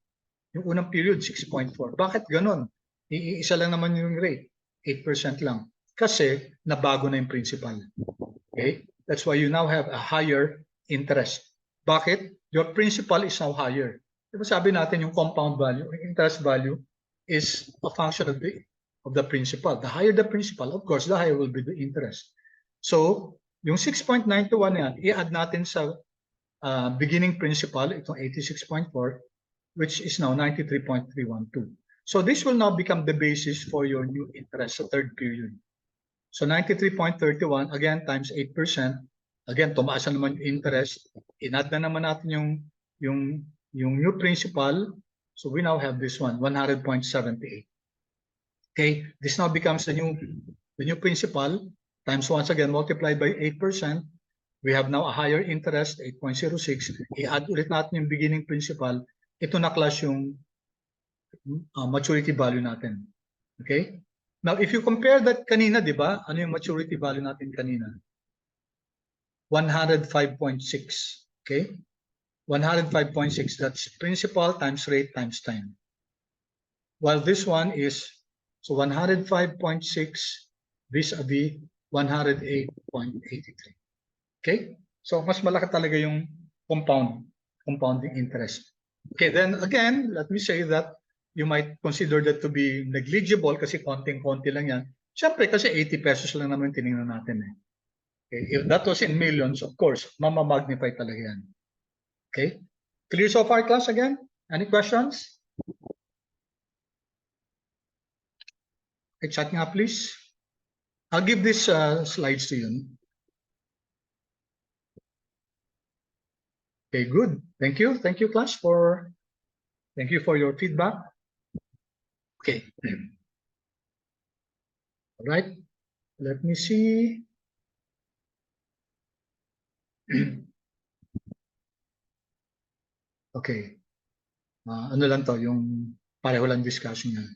A: Yung unang period, 6.4. Bakit ganon? Iisa lang naman yung rate, 8% lang. Kasi nabago na yung principal. Okay? That's why you now have a higher interest. Bakit? Your principal is now higher. Diba sabi natin yung compound value, yung interest value is a function of the principal. The higher the principal, of course, the higher will be the interest. So, yung 6.921 yan, i-add natin sa beginning principal, itong 86.4, which is now 93.312. So this will now become the basis for your new interest sa third period. So 93.31, again, times 8%. Again, tumaas na naman yung interest. In-add na naman natin yung new principal. So we now have this one, 100.78. Okay, this now becomes the new principal times once again multiplied by 8%. We have now a higher interest, 8.06. I-add ulit natin yung beginning principal. Ito na class yung maturity value natin. Okay? Now, if you compare that kanina, di ba? Ano yung maturity value natin kanina? 105.6. Okay? 105.6, that's principal times rate times time. While this one is, so 105.6 vis-a-vis 108.83. Okay? So, mas malaki talaga yung compounding interest. Okay, then again, let me say that you might consider that to be negligible kasi konting-konti lang yan. Siyempre, kasi 80 pesos lang naman tinignan natin eh. Okay, if that was in millions, of course, mamamagnify talaga yan. Okay? Clear so far, class, again? Any questions? Okay, chat nga, please. I'll give these slides to you. Okay, good. Thank you. Thank you, class, thank you for your feedback. Okay. All right. Let me see. Okay. Ano lang to, yung pareho lang discussion yan.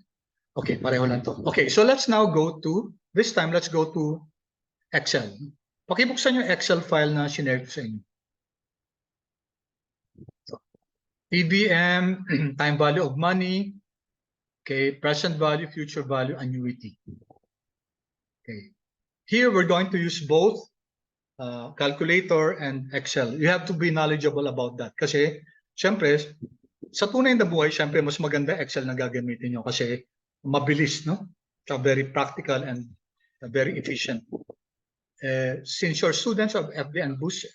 A: Okay, pareho lang to. Okay, so let's now go to, this time, let's go to Excel. Pakibuksan yung Excel file na sinare ko sa inyo. So, PBM, time value of money, okay, present value, future value, annuity. Okay. Here, we're going to use both calculator and Excel. You have to be knowledgeable about that. Kasi, syempre, sa tunay na buhay, syempre, mas maganda Excel na gagamitin nyo kasi mabilis, no? So, very practical and very efficient. Since you're students of FDNBUSF,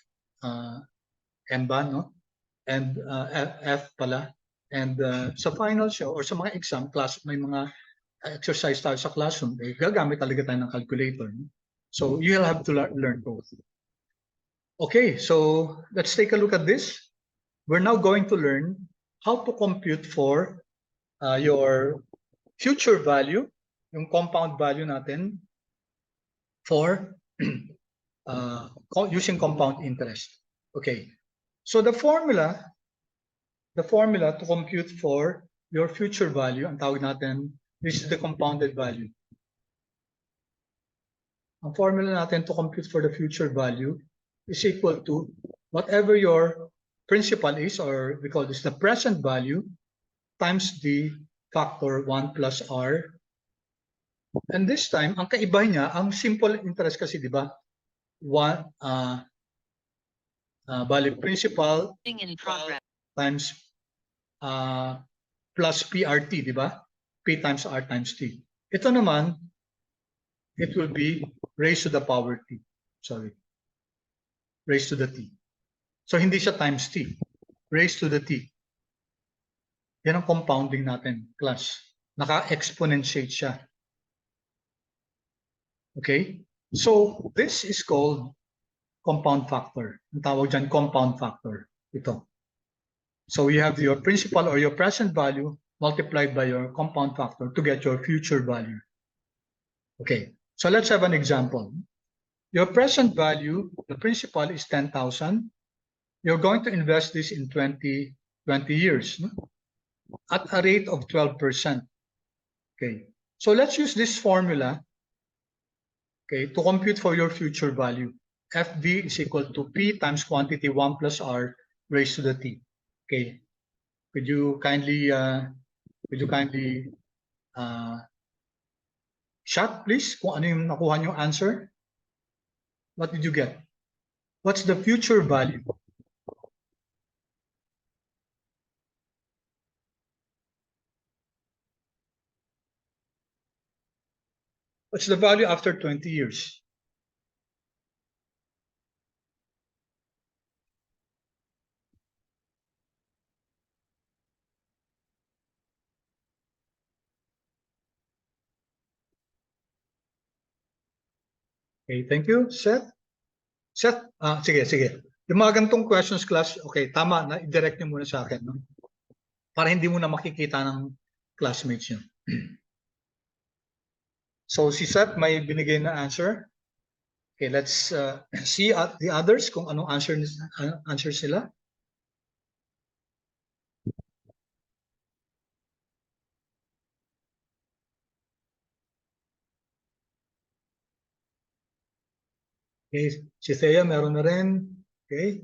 A: MBA, no? And F pala, and sa final show or sa mga exam class, may mga exercise tayo sa classroom, gagamit talaga tayo ng calculator. No? So, you'll have to learn both. Okay, so let's take a look at this. We're now going to learn how to compute for your future value, yung compound value natin, for using compound interest. Okay, so the formula to compute for your future value, ang tawag natin, this is the compounded value. Ang formula natin to compute for the future value is equal to whatever your principal is, or we call this the present value, times the factor 1 plus R And this time, ang kaiba niya, ang simple interest kasi, di ba? Bali, principal times plus PRT, di ba? P times R times T. Ito naman, it will be raised to the power T. Sorry. Raised to the T. So, hindi siya times T. Raised to the T. Yan ang compounding natin, class. Naka-exponentiate siya. Okay? So, this is called compound factor. Ang tawag dyan, compound factor. Ito. So, you have your principal or your present value multiplied by your compound factor to get your future value. Okay. So, let's have an example. Your present value, the principal is 10,000. You're going to invest this in 20 years, no? At a rate of 12%. Okay. So, let's use this formula, okay, to compute for your future value. FV is equal to P times quantity 1 plus R raised to the T. Okay. Could you kindly shot, please, kung ano yung nakuha niyong answer? What did you get? What's the future value? What's the value after 20 years? Okay, thank you. Seth? Seth, sige. Yung mga ganitong questions, class, okay, tama, na i-direct nyo muna sa akin, no? Para hindi mo na makikita ng classmates nyo. So, si Seth may binigay na answer. Okay, let's see the others kung anong answer sila. Okay, si Thea meron na rin. Okay.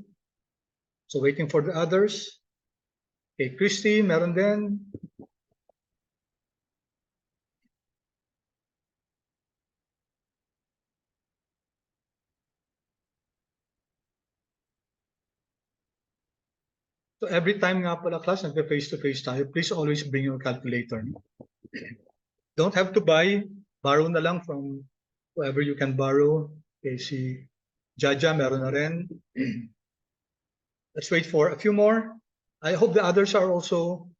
A: So, waiting for the others. Okay, Christy meron din. So, every time nga pala class, nagpe-face-to-face tayo, please always bring your calculator. Don't have to borrow na lang from whoever you can borrow. Okay, si Jaja meron na rin. Let's wait for a few more. I hope the others are also,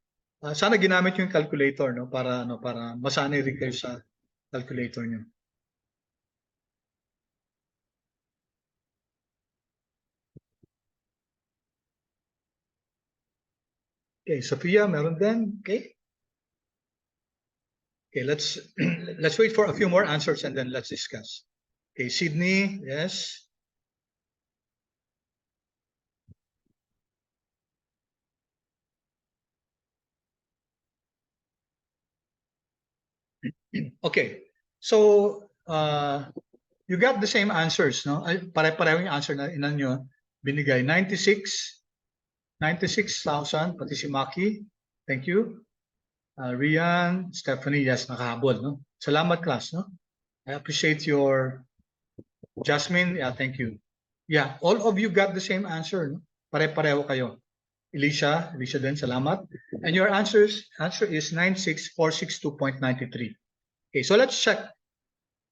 A: sana ginamit yung calculator, no, para masanay rin kayo sa calculator nyo. Okay, Sophia meron din. Okay. Okay, let's wait for a few more answers and then let's discuss. Okay, Sydney, yes. Okay, so you got the same answers, no? Pare-pareho yung answer na inan nyo binigay. 96,000, pati si Maki. Thank you. Rian, Stephanie, yes, nakahabol, no? Salamat, class, no? I appreciate your Jasmine, yeah, thank you. Yeah, all of you got the same answer, no? Pare-pareho kayo. Elisha din, salamat. And your answer is 96462.93. Okay, so let's check.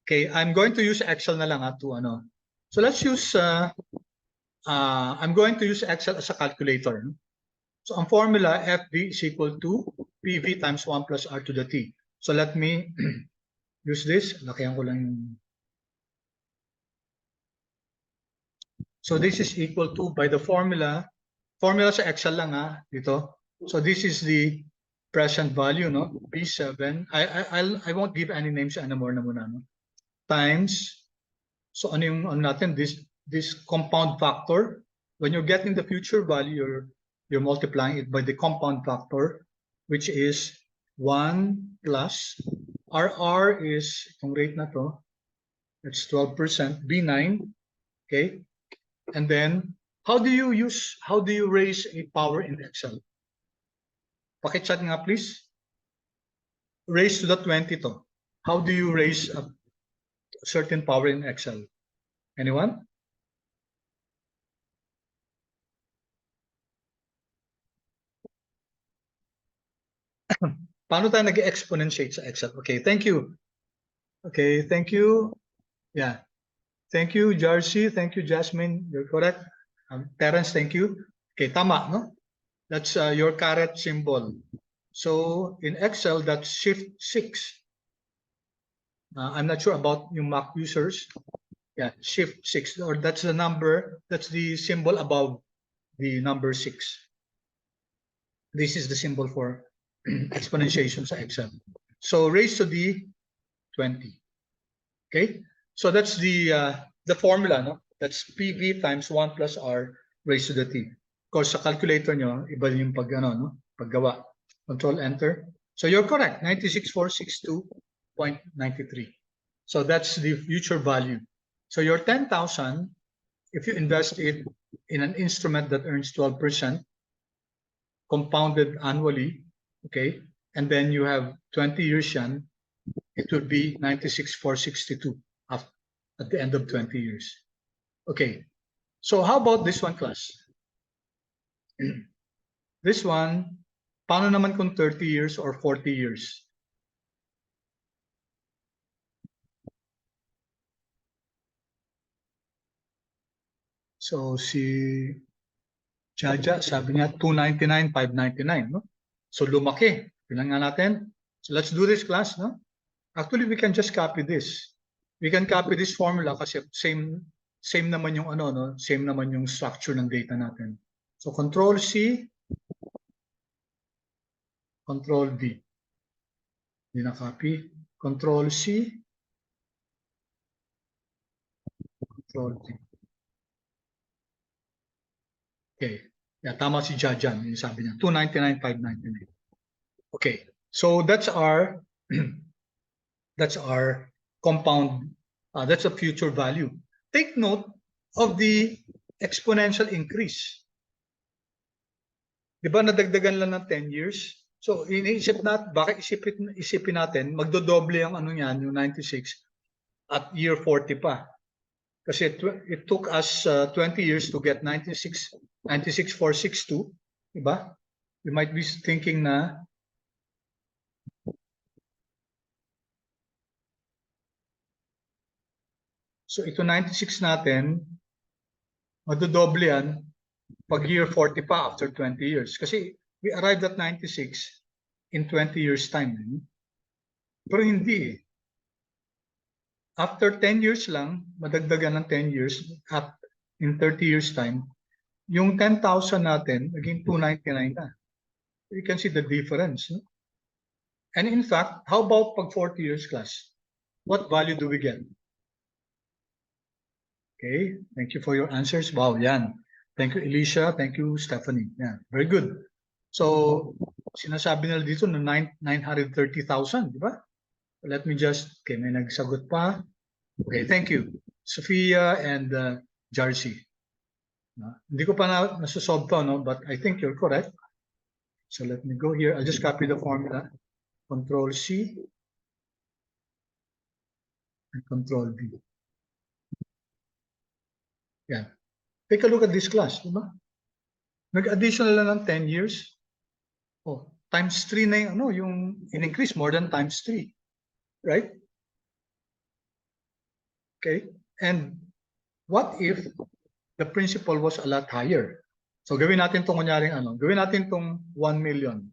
A: Okay, I'm going to use Excel na lang to ano. So let's use I'm going to use Excel as a calculator. No? So ang formula FV is equal to PV times 1 plus R to the T. So let me use this. Lakihan ko lang yung... So this is equal to, by the formula sa Excel lang dito. So this is the present value, no? B7. I won't give any names anymore na muna, no? Times, so ano yung natin, this compound factor. When you're getting the future value, you're multiplying it by the compound factor, which is 1 plus RR is itong rate na to, it's 12%, B9, okay? And then how do you raise a power in Excel? Pakichat nga please. Raise to the 20 to. How do you raise a certain power in Excel? Anyone? Paano tayo nag-exponentiate sa Excel? Okay, thank you. Okay, thank you. Yeah. Thank you, Jarcy. Thank you, Jasmine. You're correct. Terence, thank you. Okay, tama, no? That's your caret symbol. So in Excel, that's shift 6. I'm not sure about yung Mac users. Yeah, shift 6, or that's the number, that's the symbol above the number 6. This is the symbol for exponentiation sa Excel. So raised to the 20. Okay, so that's the formula, no? That's PV times 1 plus R raised to the T. Of course, sa calculator nyo, iba yung paggawa. Control Enter. So you're correct, 96462.93. So that's the future value. So your 10,000, if you invest it in an instrument that earns 12%, compounded annually, okay, and then you have 20 years yan, it would be 96,462 at the end of 20 years. Okay, so how about this one, class? This one, paano naman kung 30 years or 40 years? So si Jaja, sabi niya 299, 599, no? So lumaki. Tingnan nga natin. So let's do this, class, no? Actually, we can just copy this. We can copy this formula kasi same naman yung no? Same naman yung structure ng data natin. So Control C, Control V. Hindi na copy. Control C, Control V. Okay. Yeah, tama si Jajan. Yung sabi niya, 299, 599. Okay. So that's our compound, that's a future value. Take note of the exponential increase. Di ba nadagdagan lang ng 10 years? So iniisip natin, baka isipin natin, magdodoble ang niyan, yung 96 at year 40 pa. Kasi it took us 20 years to get 96,462, di ba? You might be thinking na so ito 96 natin, madodoble yan pag year 40 pa after 20 years. Kasi we arrived at 96 in 20 years time. Pero hindi. After 10 years lang, madagdagan ng 10 years, at in 30 years time, yung 10,000 natin, naging 299 na. You can see the difference. No? And in fact, how about pag 40 years, class? What value do we get? Okay, thank you for your answers. Wow, yan. Thank you, Alicia. Thank you, Stephanie. Yeah, very good. So, sinasabi nila dito na 930,000, di ba? Let me just, okay, may nagsagot pa. Okay, thank you. Sophia and Jarcy. Hindi ko pa nasusolve to, no? But I think you're correct. So let me go here. I'll just copy the formula. Control C and Control V. Yeah. Take a look at this class, di ba? Nag-additional lang ng 10 years. Oh, times 3 na yung in-increase more than times 3. Right? Okay. And what if the principal was a lot higher? So gawin natin itong kunyaring gawin natin itong 1 million.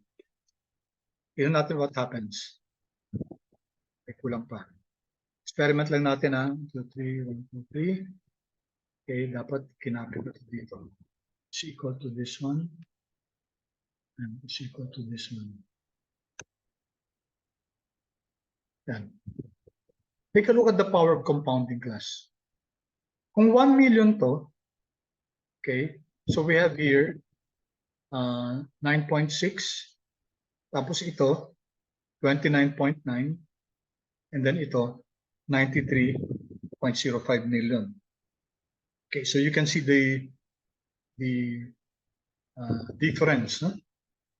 A: Tignan natin what happens. Okay, kulang pa. Experiment lang natin 1, 2, 3, 1, 2, 3. Okay, dapat kinapit ito dito. Is equal to this one. And is equal to this one. Yan. Take a look at the power of compounding, class. Kung 1 million to, okay, so we have here 9.6, tapos ito 29.9, and then ito 93.05 million. Okay, so you can see the difference, no?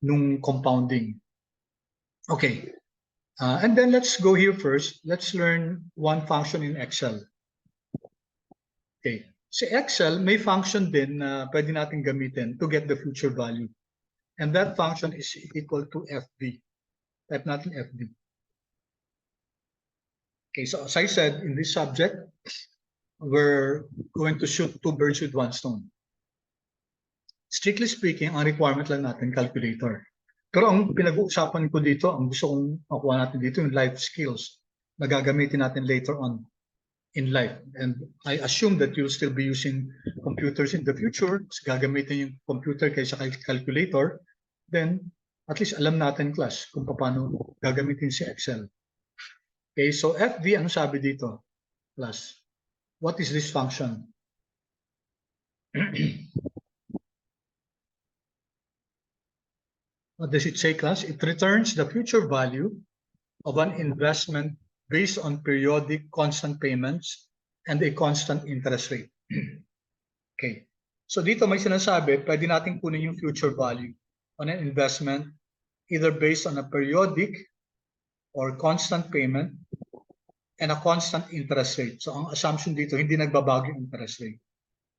A: Nung compounding. Okay, And then let's go here first. Let's learn one function in Excel. Okay. Si Excel, may function din na pwede natin gamitin to get the future value. And that function is equal to FD. Type natin FD. Okay, so as I said, in this subject, we're going to shoot 2 birds with 1 stone. Strictly speaking, ang requirement lang natin, calculator. Pero ang pinag-uusapan ko dito, ang gusto kong makuha natin dito, yung life skills na gagamitin natin later on in life. And I assume that you'll still be using computers in the future. So gagamitin yung computer kaysa calculator. Then, at least alam natin, class, kung paano gagamitin si Excel. Okay, so FD, ano sabi dito, class? What is this function? What does it say, class? It returns the future value of an investment based on periodic constant payments and a constant interest rate. Okay. So dito may sinasabi, pwede natin kunin yung future value on an investment either based on a periodic or constant payment and a constant interest rate. So ang assumption dito, hindi nagbabago yung interest rate.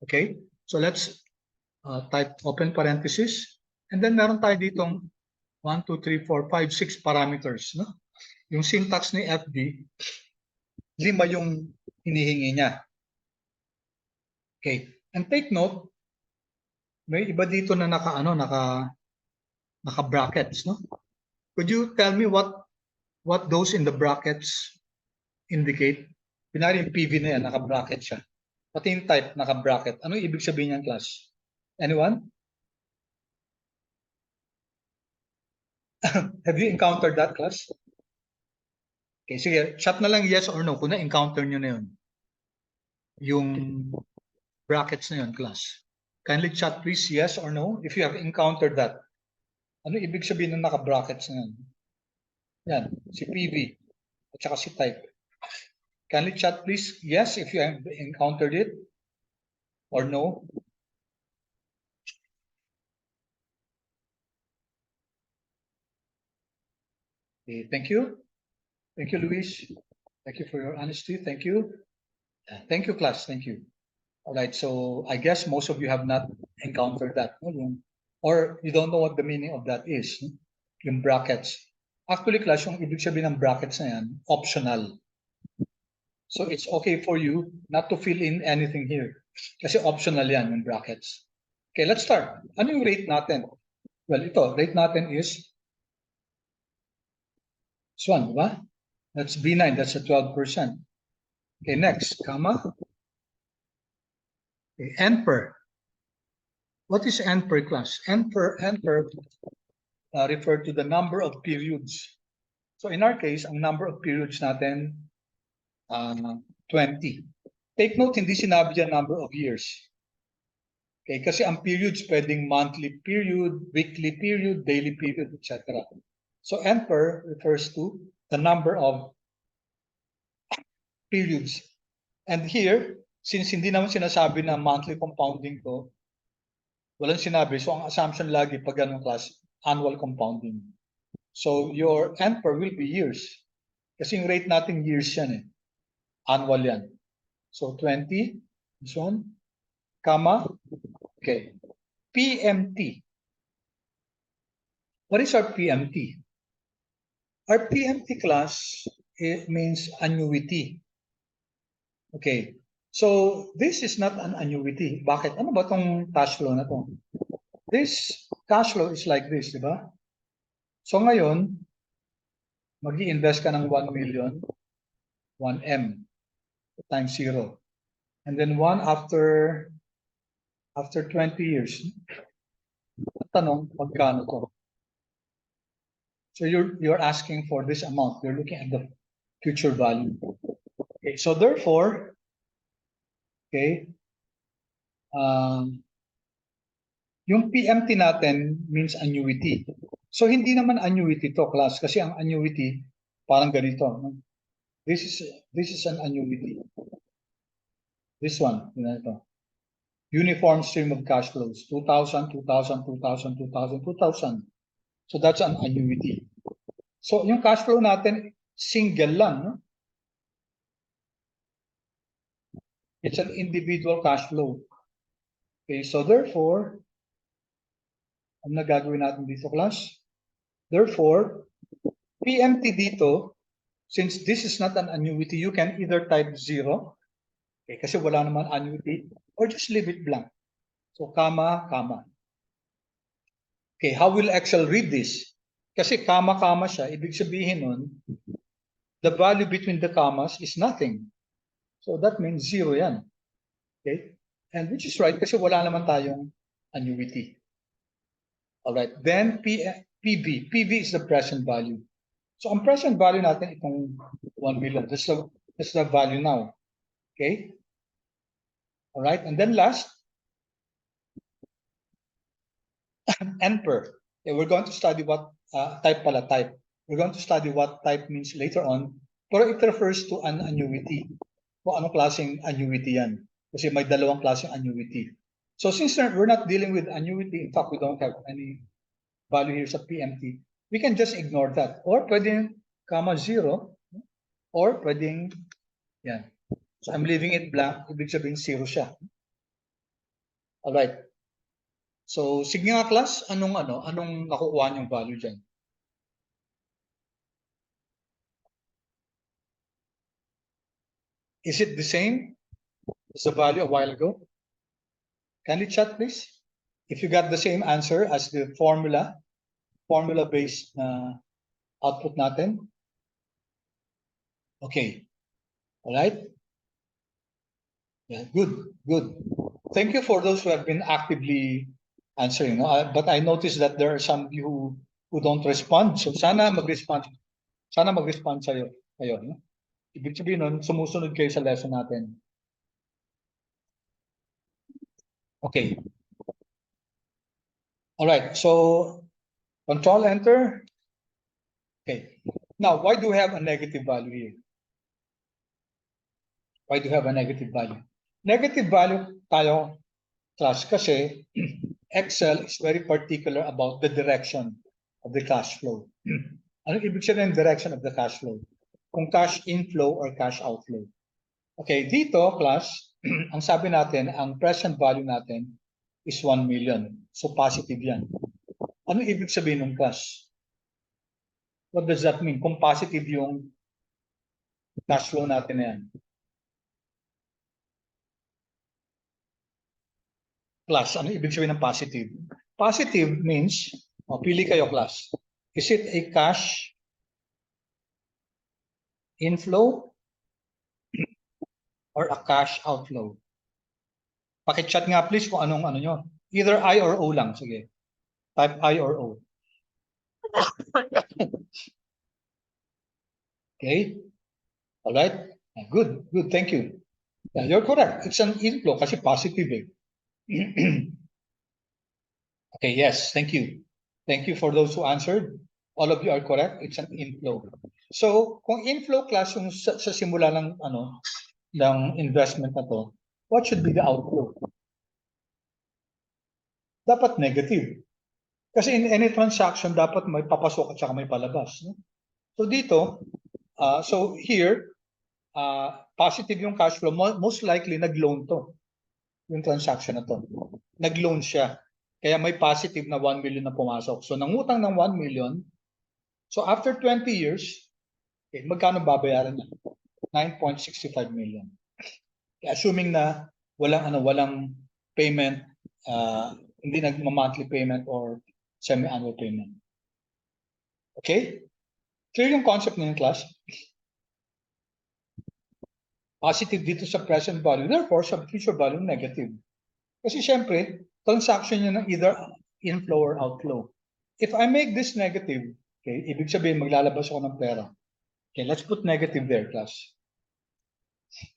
A: Okay? So let's type open parenthesis. And then meron tayo ditong 1, 2, 3, 4, 5, 6 parameters. No? Yung syntax ni FD, 5 yung hinihingi niya. Okay. And take note, may iba dito na naka brackets. No? Could you tell me what those in the brackets indicate? Pinari yung PV na yan, naka-bracket siya. Pati yung type, naka-bracket. Ano ibig sabihin niyan, class? Anyone? Have you encountered that, class? Okay, sige. Chat na lang yes or no kung na-encounter nyo na yun. Yung brackets na yun, class. Kindly chat please yes or no if you have encountered that. Ano ibig sabihin ng naka-brackets na yun? Yan, si PV at saka si type. Kindly chat please yes if you have encountered it or no. Okay, thank you. Thank you, Luis. Thank you for your honesty. Thank you. Thank you, class. Thank you. All right, so I guess most of you have not encountered that. Or you don't know what the meaning of that is. Yung brackets. Actually, class, yung ibig sabihin ng brackets na yan, optional. So it's okay for you not to fill in anything here. Kasi optional yan, yung brackets. Okay, let's start. Ano yung rate natin? Well, ito, rate natin is this one, diba? That's B9, that's a 12%. Okay, next, comma. Okay, N per. What is N per, class? N per refer to the number of periods. So in our case, ang number of periods natin, 20. Take note, hindi sinabi dyan number of years. Okay, kasi ang periods pwedeng monthly period, weekly period, daily period, etc. So N per refers to the number of periods. And here, since hindi naman sinasabi na monthly compounding to, walang sinabi. So ang assumption lagi pag ganun class, annual compounding. So your N per will be years. Kasi yung rate natin years yan eh. Annual yan. So 20, this one, comma, okay. PMT. What is our PMT? Our PMT class, it means annuity. Okay. So this is not an annuity. Bakit? Ano ba tong cash flow na to? This cash flow is like this, di ba? So ngayon, mag-i-invest ka ng 1 million, 1M times 0. And then 1 after 20 years. Tanong, magkano to? So you're asking for this amount. You're looking at the future value. Okay, so therefore, okay, yung PMT natin means annuity. So hindi naman annuity to, class, kasi ang annuity parang ganito. This is an annuity. This one, ito. Uniform stream of cash flows, 2,000, 2,000, 2,000, 2,000, 2,000. So that's an annuity. So yung cash flow natin, single lang. No? It's an individual cash flow. Okay, so therefore, ano na gagawin natin dito, class? Therefore, PMT dito, since this is not an annuity, you can either type 0, okay, kasi wala naman annuity, or just leave it blank. So, comma, comma. Okay, how will Excel read this? Kasi comma, comma siya, ibig sabihin nun, the value between the commas is nothing. So, that means 0 yan. Okay? And which is right kasi wala naman tayong annuity. Alright, then PV. PV is the present value. So, ang present value natin itong 1 million. That's the value now. Okay? Alright, and then last, NPER. Okay, we're going to study what type pala, type. We're going to study what type means later on. Pero it refers to an annuity. Kung anong klaseng annuity yan. Kasi may dalawang klaseng annuity. So since we're not dealing with annuity, in fact, we don't have any value here sa PMT, we can just ignore that. Or pwedeng comma 0, or pwedeng yan. So I'm leaving it blank, ibig sabihin 0 siya. Alright. So sige nga class, anong nakukuha niyong value dyan? Is it the same as the value a while ago? Can you chat please? If you got the same answer as the formula-based output natin. Okay. All right. Yeah, good, good. Thank you for those who have been actively answering. But I noticed that there are some of you who don't respond. So sana mag-respond. Sana mag-respond kayo. No? Ibig sabihin nun, sumusunod kayo sa lesson natin. Okay. All right. So Control Enter. Okay. Now, why do we have a negative value here? Why do we have a negative value? Negative value tayo, class, kasi Excel is very particular about the direction of the cash flow. Ano ibig sabihin ng direction of the cash flow? Kung cash inflow or cash outflow. Okay, dito, class, ang sabi natin, ang present value natin is 1 million. So positive yan. Ano ibig sabihin ng class? What does that mean? Kung positive yung cash flow natin na yan. Class, ano ibig sabihin ng positive? Positive means, pili kayo class. Is it a cash inflow or a cash outflow? Paki-chat nga please kung anong nyo. Either I or O lang. Sige. Type I or O. Okay. All right. Good. Good. Thank you. Yeah, you're correct. It's an inflow kasi positive eh. Okay, yes, thank you. Thank you for those who answered. All of you are correct. It's an inflow. So, kung inflow class yung sa simula ng ng investment na to, what should be the outflow? Dapat negative. Kasi in any transaction, dapat may papasok at saka may palabas. No? So dito, so here, positive yung cash flow. Most likely, nag-loan to. Yung transaction na to. Nag-loan siya. Kaya may positive na 1 million na pumasok. So nangutang ng 1 million. So after 20 years, okay, magkano babayaran niya? 9.65 million. Okay, assuming na walang payment, hindi nagma-monthly payment or semi-annual payment. Okay? Clear yung concept ng class? Positive dito sa present value. Therefore, sa future value, negative. Kasi syempre, transaction yun ng either inflow or outflow. If I make this negative, okay, ibig sabihin maglalabas ako ng pera. Okay, let's put negative there, class.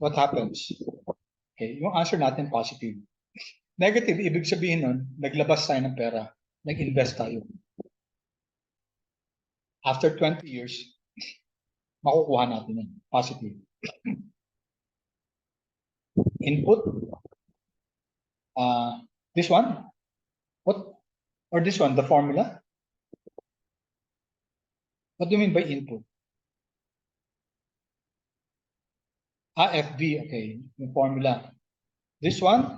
A: What happens? Okay, yung answer natin positive. Negative, ibig sabihin nun, naglabas tayo ng pera. Nag-invest tayo. After 20 years, makukuha natin yun. Positive. Input. This one? What? Or this one, the formula? What do you mean by input? FD, okay, yung formula. This one,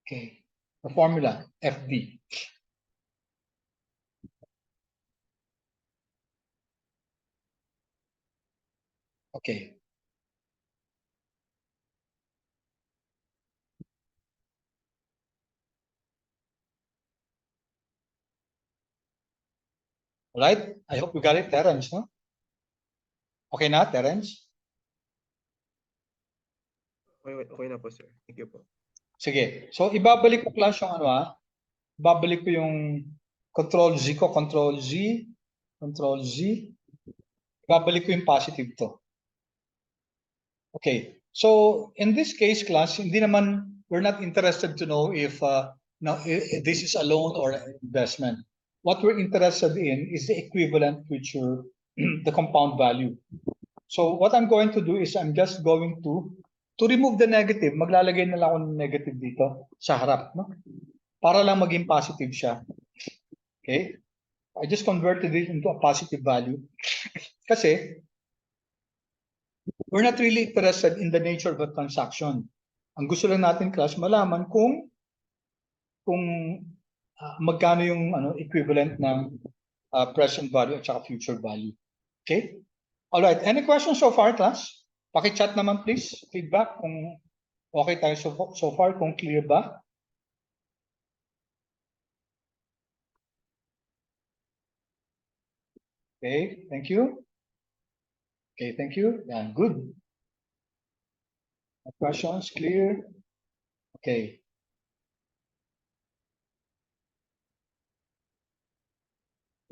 A: okay, the formula, FD. Okay. All right, I hope you got it, Terence, no? Okay na, Terence?
D: Okay na po, sir. Thank you po.
A: Sige. So, ibabalik ko class yung ano Ibabalik ko yung control Z ko, control Z, control Z. Ibabalik ko yung positive to. Okay. So, in this case, class, hindi naman, we're not interested to know if now if this is a loan or an investment. What we're interested in is the equivalent future, the compound value. So, what I'm going to do is I'm just going to remove the negative, maglalagay na lang ako ng negative dito sa harap, no? Para lang maging positive siya. Okay? I just converted it into a positive value. Kasi, we're not really interested in the nature of the transaction. Ang gusto lang natin, class, malaman kung magkano yung equivalent ng present value at saka future value. Okay? All right. Any questions so far, class? Paki-chat naman, please. Feedback kung okay tayo so far, kung clear ba. Okay, thank you. Okay, thank you. Yeah, good. Questions clear? Okay.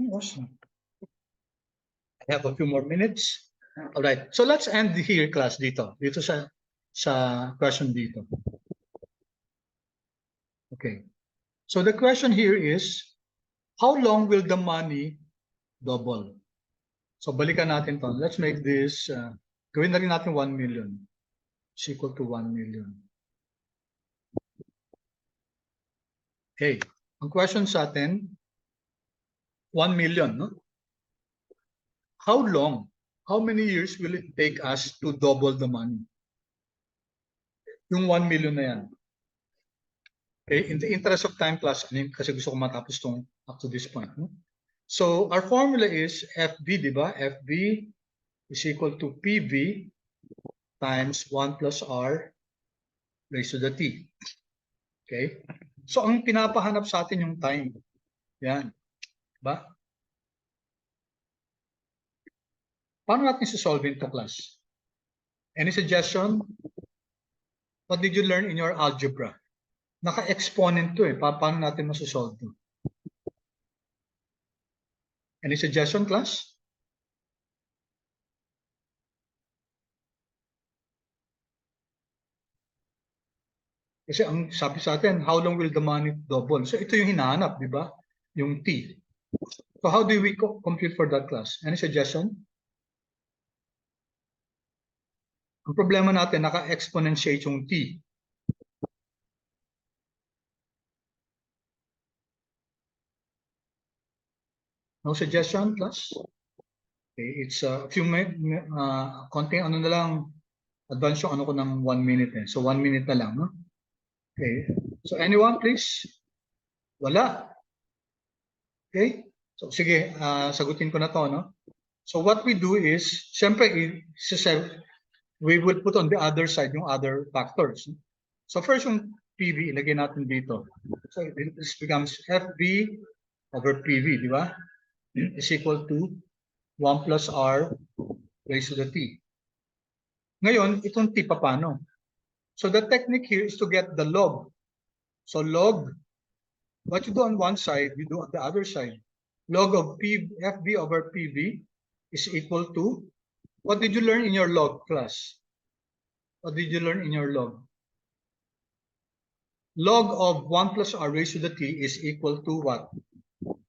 A: Awesome. I have a few more minutes. All right. So let's end here, class, dito sa question dito. Okay. So the question here is, how long will the money double? So balikan natin to. Let's make this, gawin na rin natin 1 million. It's equal to 1 million. Okay. Ang question sa atin, 1 million, no? How long? How many years will it take us to double the money? Yung 1 million na yan. Okay, in the interest of time, class, kasi gusto ko matapos tong up to this point. No? So our formula is FB, di ba? FB is equal to PV times 1 plus R raised to the T. Okay? So ang pinapahanap sa atin yung time. Yan. Diba? Paano natin si-solve ito, class? Any suggestion? What did you learn in your algebra? Naka-exponent to eh. Paano natin masosolve to? Any suggestion, class? Kasi ang sabi sa atin, how long will the money double? So ito yung hinahanap, di ba? Yung T. So how do we compute for that, class? Any suggestion? Ang problema natin, naka-exponentiate yung T. No suggestion, class? Okay, it's a few minutes, konting ano na lang, advance yung ano ko ng 1 minute eh. So 1 minute na lang, no? Okay. So anyone, please? Wala. Okay? So sige, sagutin ko na to, no? So what we do is, siyempre, we will put on the other side yung other factors. So first yung PV, ilagay natin dito. So this becomes FB over PV, di ba? Is equal to 1 plus R raised to the T. Ngayon, itong T paano? So the technique here is to get the log. So log, what you do on one side, you do on the other side. Log of FB over PV is equal to, what did you learn in your log, class? What did you learn in your log? Log of 1 plus R raised to the T is equal to what?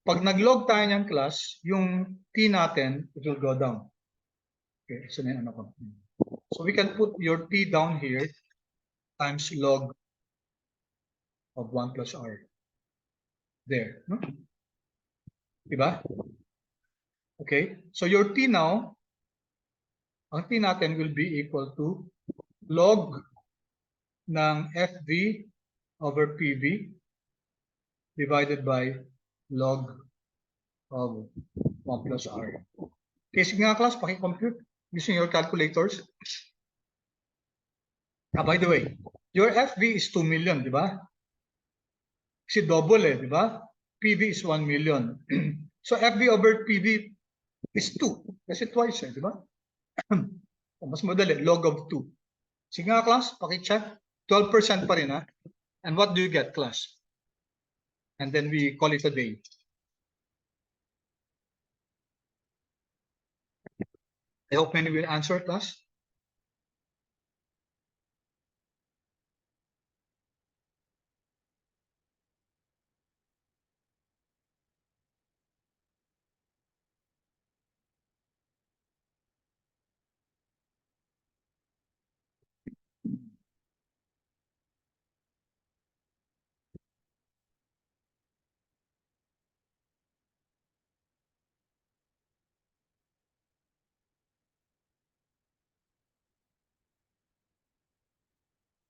A: Pag nag-log tayo niyan, class, yung T natin, it will go down. Okay, so ano ko. So we can put your T down here times log of 1 plus R. There, no? Diba? Okay, so your T now, ang T natin will be equal to log ng FV over PV divided by log of 1 plus R. Okay, sige nga class, paki-compute using your calculators. By the way, your FV is 2 million, di ba? Kasi double di ba? PV is 1 million. So FV over PV is 2. Kasi twice di ba? Mas madali, log of 2. Sige nga class, paki-check. 12% pa rin And what do you get, class? And then we call it a day. I hope many will answer, class.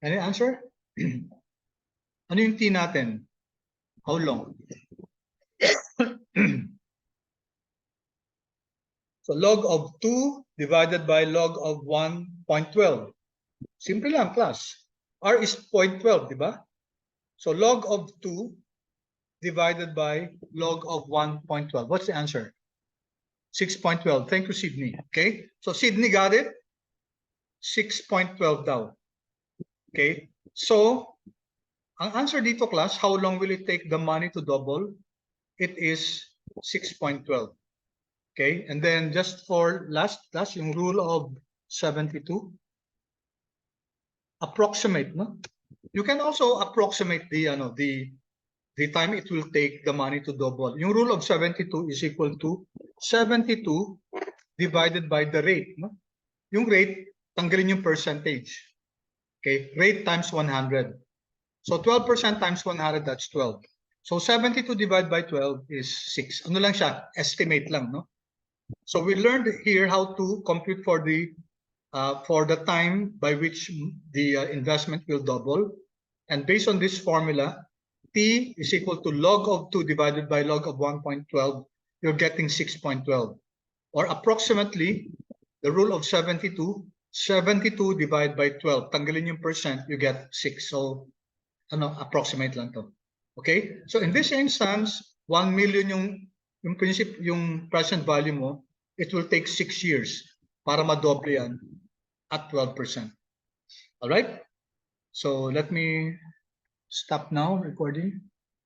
A: Any answer? Ano yung T natin? How long? So log of 2 divided by log of 1.12. Simple lang, class. R is 0.12, di ba? So log of 2 divided by log of 1.12. What's the answer? 6.12. Thank you, Sydney. Okay, so Sydney got it. 6.12 daw. Okay, so ang answer dito, class, how long will it take the money to double? It is 6.12. Okay, and then just for last class, yung rule of 72. Approximate, no? You can also approximate the time it will take the money to double. Yung rule of 72 is equal to 72 divided by the rate, no? Yung rate, tanggalin yung percentage. Okay, rate times 100. So 12% times 100, that's 12. So 72 divided by 12 is 6. Ano lang siya? Estimate lang, no? So we learned here how to compute for the time by which the investment will double. And based on this formula, T is equal to log of 2 divided by log of 1.12. You're getting 6.12. Or approximately, the rule of 72, 72 divided by 12. Tanggalin yung percent, you get 6. So, approximate lang to. Okay? So in this instance, 1 million yung present value mo, it will take 6 years para madoble yan at 12%. All right? So let me stop now recording.